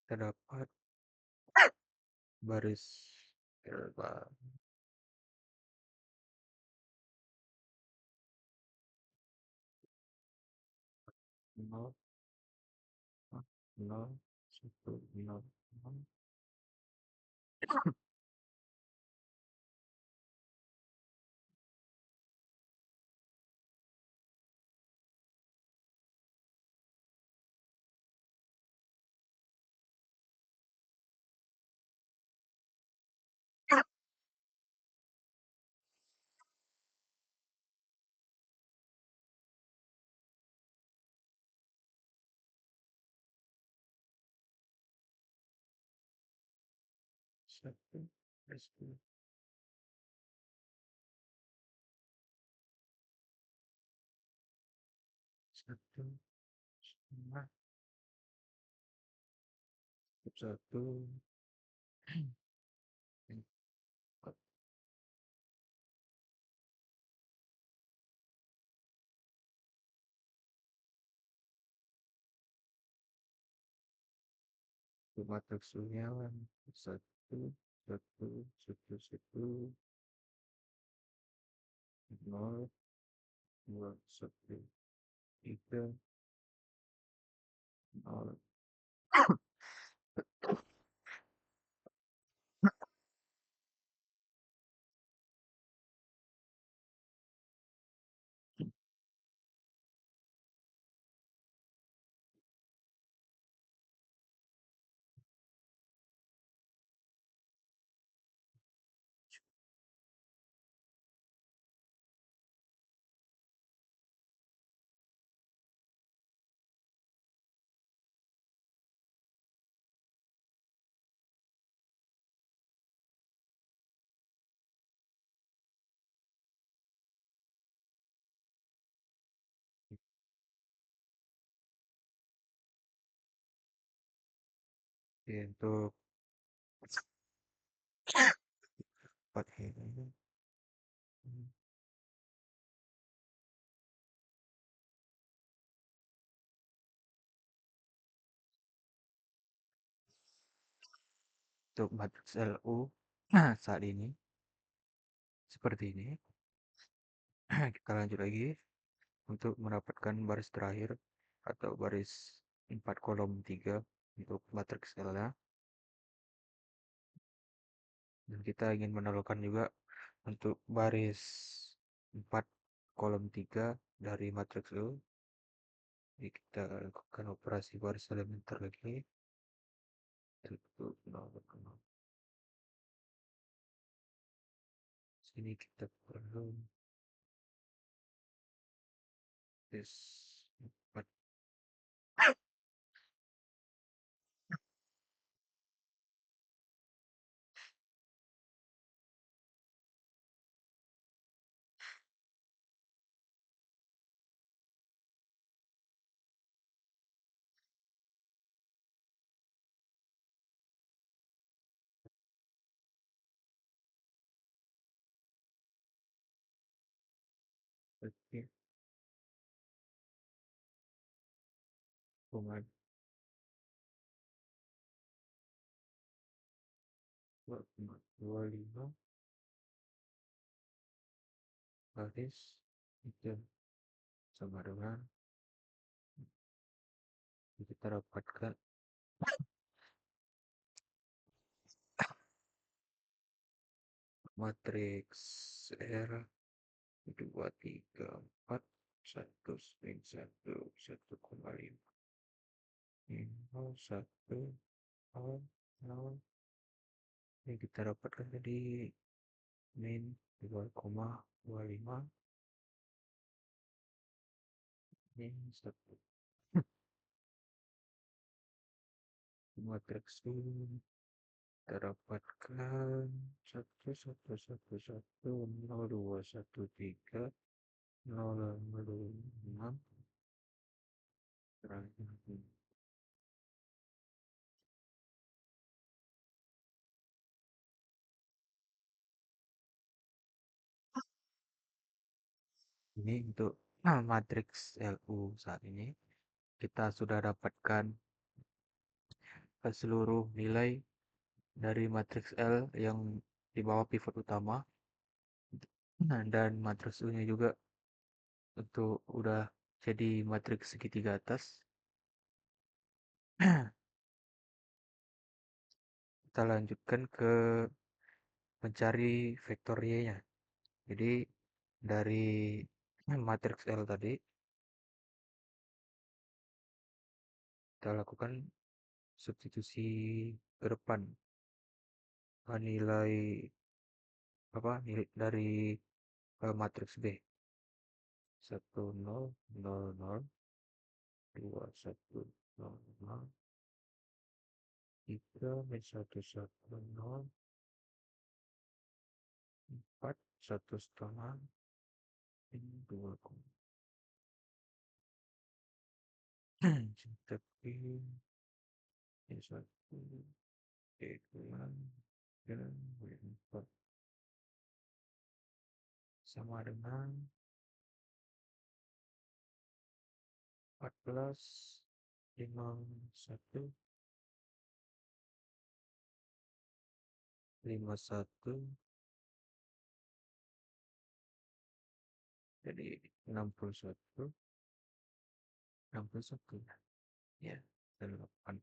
[SPEAKER 1] Kita dapat baris berapa 0 0 1 0 0. Satu plus 2 1 setengah 1 4 mata sunyawan 1 1 1 1 0 2 1 3 0. untuk part ini untuk matriks LU saat ini seperti ini. Kita lanjut lagi untuk mendapatkan baris terakhir atau baris 4 kolom 3 untuk matriks L-nya. Dan kita ingin menolakkan juga untuk baris 4 kolom 3 dari matriks L. Jadi kita lakukan operasi baris elementer lagi. Untuk sini kita perlu tes 4 lagi. Kemudian 2,25 baris itu sama dengan kita dapatkan matriks R 2, 3, 4 1, 1,5 nol 1, 0, 0. Ini kita dapatkan tadi min 2,25 min 1. Matriks ini kita dapatkan 1, 1, 1, 1, 1, 0, 2, 1, 3, 0, 0, 6. Ini untuk matriks LU saat ini kita sudah dapatkan seluruh nilai dari matriks L yang di bawah pivot utama. Nah, dan matriks U-nya juga untuk udah jadi matriks segitiga atas. Kita lanjutkan ke mencari vektor Y-nya. Jadi dari matriks L tadi kita lakukan substitusi ke depan. Nilai apa nilai dari matriks B 1, 0, 0, 0, 2, 1, 0, 0, 3 min 1, 1, 0, 4 1,5 min 2, tapi min 1 kurang dan min 4 sama dengan 14 51 51 jadi 61 61 ya dan 8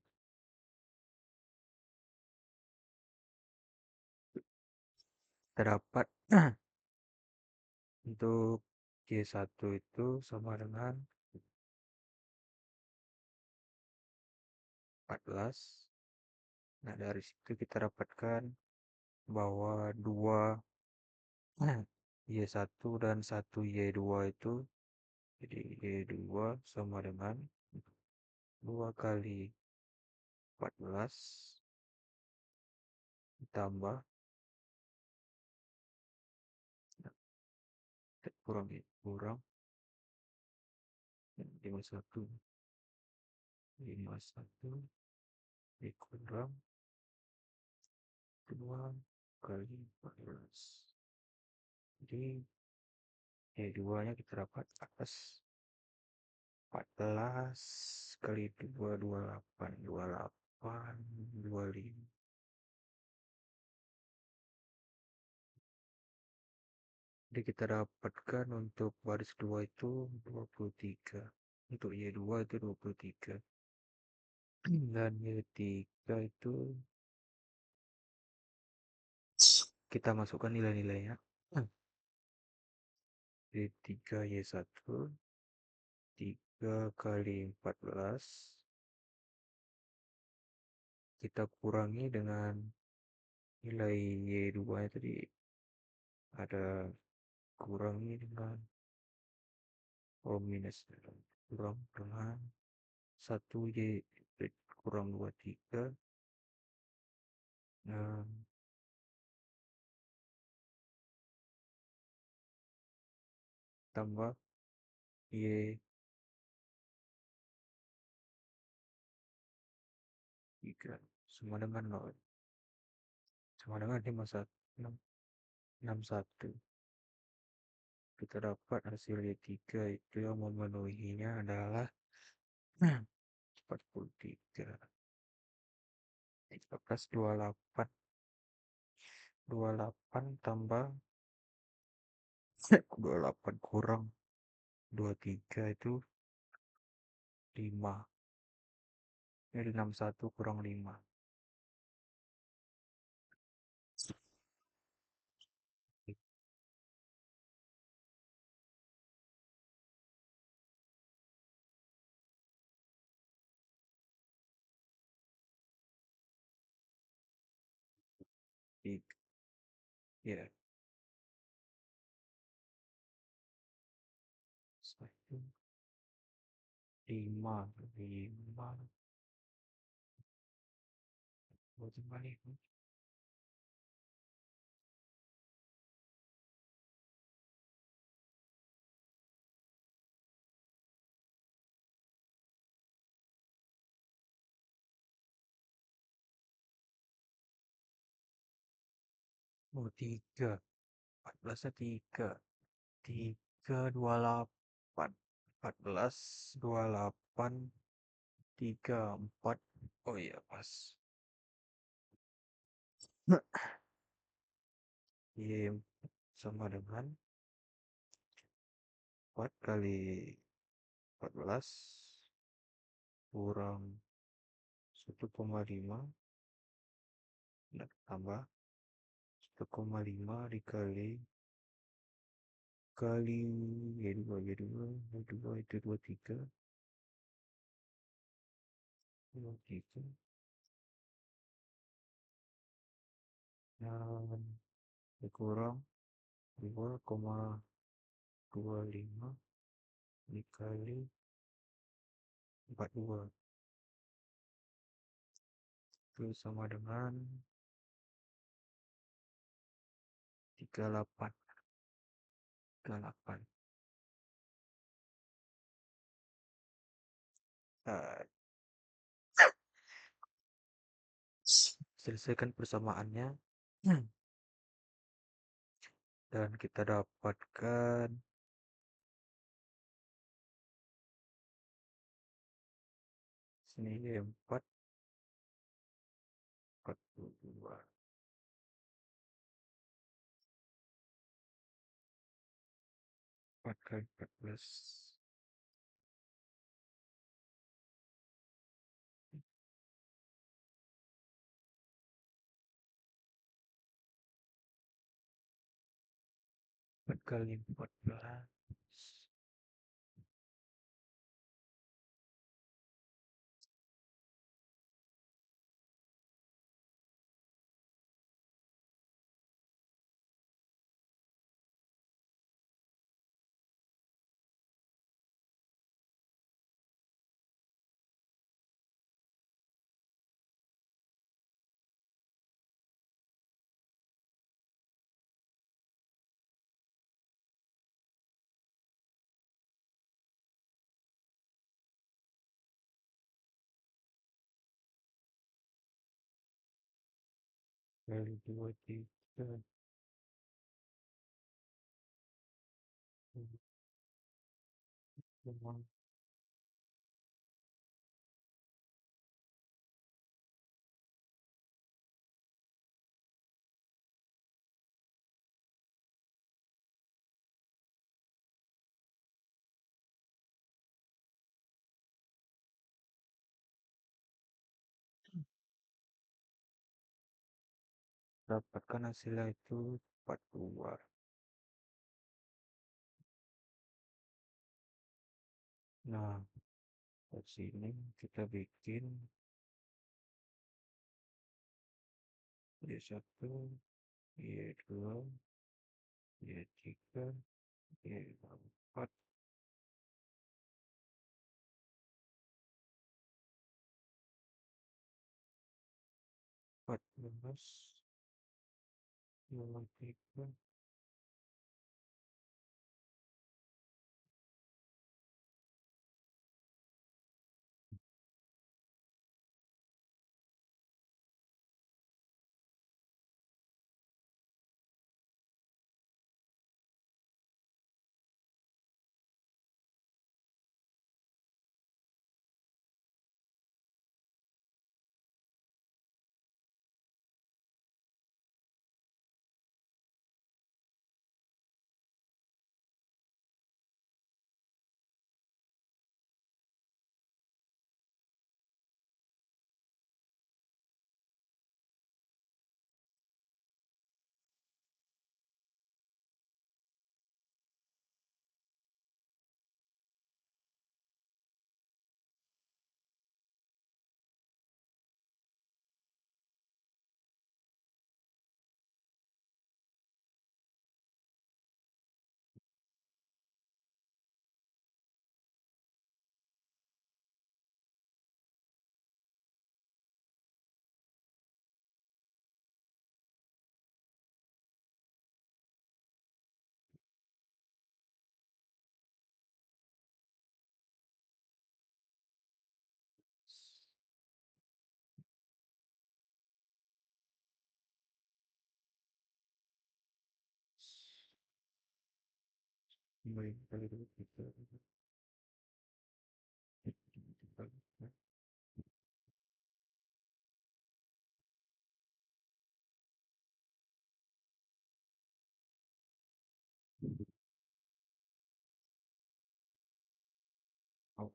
[SPEAKER 1] terdapat untuk J1 itu sama dengan 14. Nah, dari situ kita dapatkan bahwa 2 Y1 dan 1 Y2 itu jadi Y2 sama dengan 2 kali 14 ditambah kurang ya, kurang 51 51 dikurang 2 kali 14. Jadi Y2 nya kita dapat atas 14 kali 2, 28, 28, 25. Jadi kita dapatkan untuk baris 2 itu 23. Untuk Y2 itu 23. Dan Y3 itu kita masukkan nilai-nilainya. Y3 Y1 3 kali 14 kita kurangi dengan nilai Y2 nya tadi, ada kurangi dengan minus, kurang dengan 1 Y kurang 23, nah, tambah Y3 sama dengan 0, sama dengan 61. Kita dapat hasil Y3 itu yang memenuhinya adalah 43. 13, 28, 28 tambah 28 kurang 23 itu 5. Jadi 61 kurang 5. 3. Ya, 1, 5, 5, 5, 3. 14 3. 3, 28. 14, 28, 3, 4. Oh iya, pas. Y sama dengan 4 kali 14 kurang 1,5, nah, tambah 1,5 dikali Y2 Y2 itu 23, 23, dan dikurang 2,25 dikali 42 itu sama dengan 38. 38. Nah, selesaikan persamaannya. Dan kita dapatkan sini Y4 42. 4 kali 14, 4 kali 14, kali dua tiga lima. Dapatkan hasilnya itu 42. Nah, dari sini kita bikin Y1, Y2, Y3, Y4, 14, 53, 9 kali 23. Oh,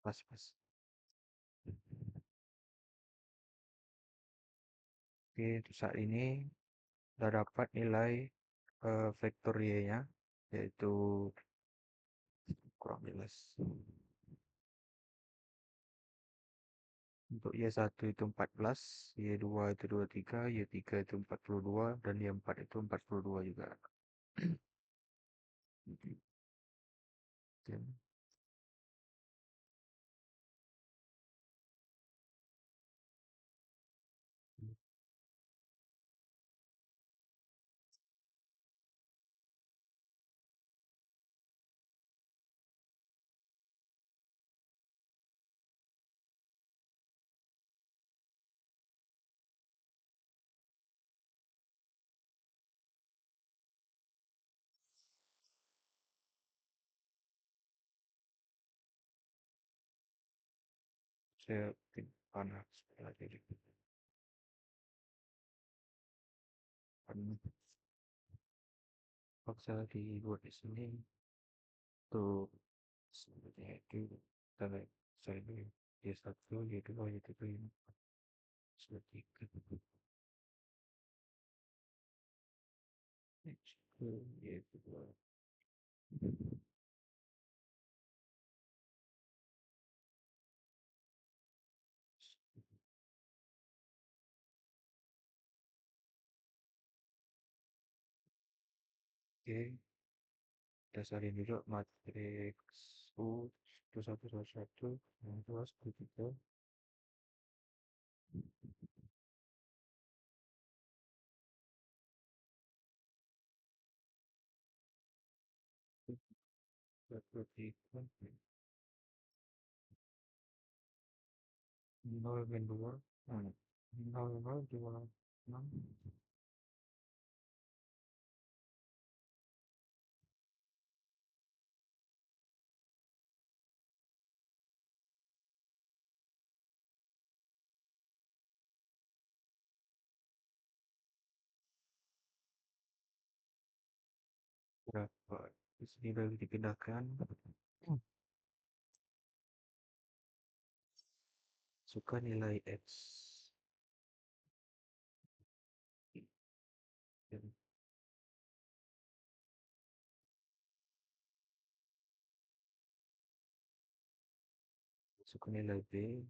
[SPEAKER 1] pas pas. Oke, untuk saat ini sudah dapat nilai vektor y-nya, yaitu kurang jelas. Untuk Y1 itu 14, Y2 itu 23, Y3 itu 42, dan Y4 itu 42 juga. Saya bikin panas jadi paksa dibuat di sini tuh sebenarnya itu karena saya ini Y1, Y2, Y3, Y4 sudah tiga. Y1, Y2. Oke, dasarin dulu matriks U 2111, yang 2, 13. tiga, nol min dua, nol dua enam, berapa? Di sini lagi dipindahkan. Suka nilai X. Dan suka nilai B.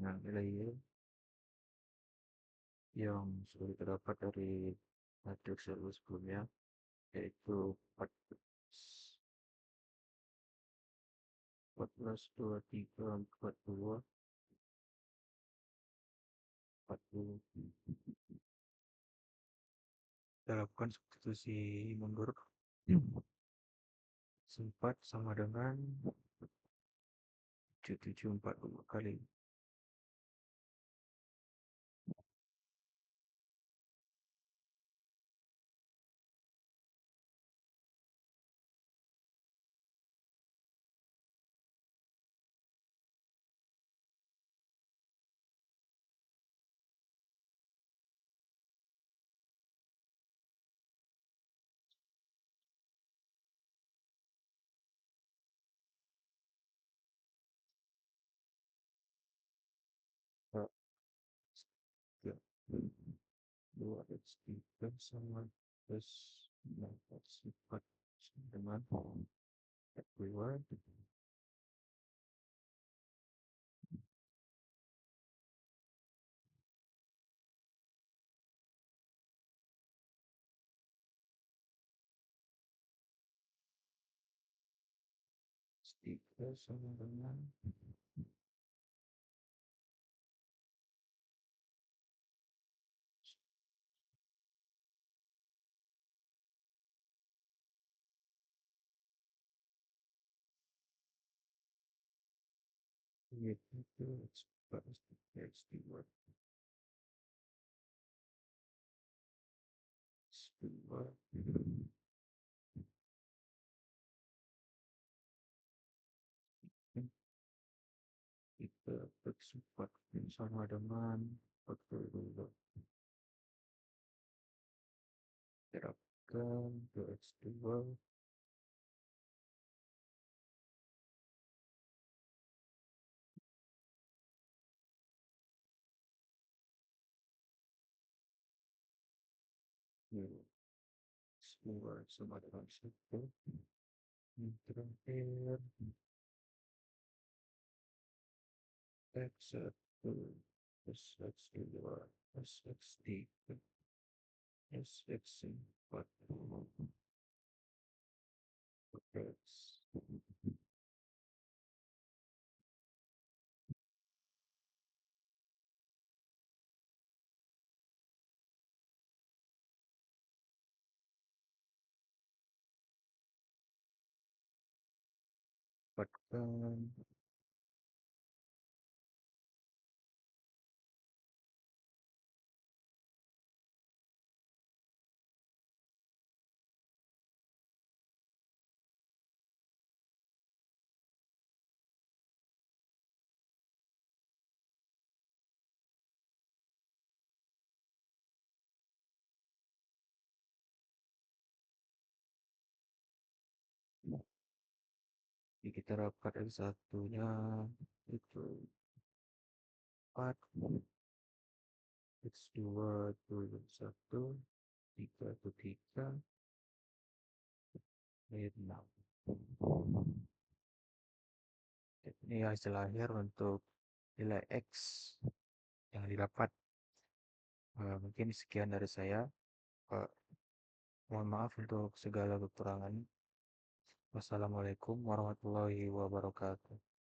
[SPEAKER 1] Nah, nilai Y yang sudah terdapat dari matriks sebelumnya, yaitu 14, 23, 42, 40. Kita lakukan substitusi mundur. 4 sama dengan 7742 kali. Kita 2 X3 sama plus 4 dengan keluar. X3 sama dengan yaitu X4 X2 X2 kita X4 sama dengan 42. Terapkan ke X2 X2 sama dengan 1. Terakhir X1 SX2 SX3 SX4 X. Dapatkan kita dapat X1-nya itu 4, X2 itu 1, 3 itu 3, 6. Ini hasil akhir untuk nilai X yang didapat. Mungkin sekian dari saya. Eh, Mohon maaf untuk segala kekurangan. Wassalamualaikum warahmatullahi wabarakatuh.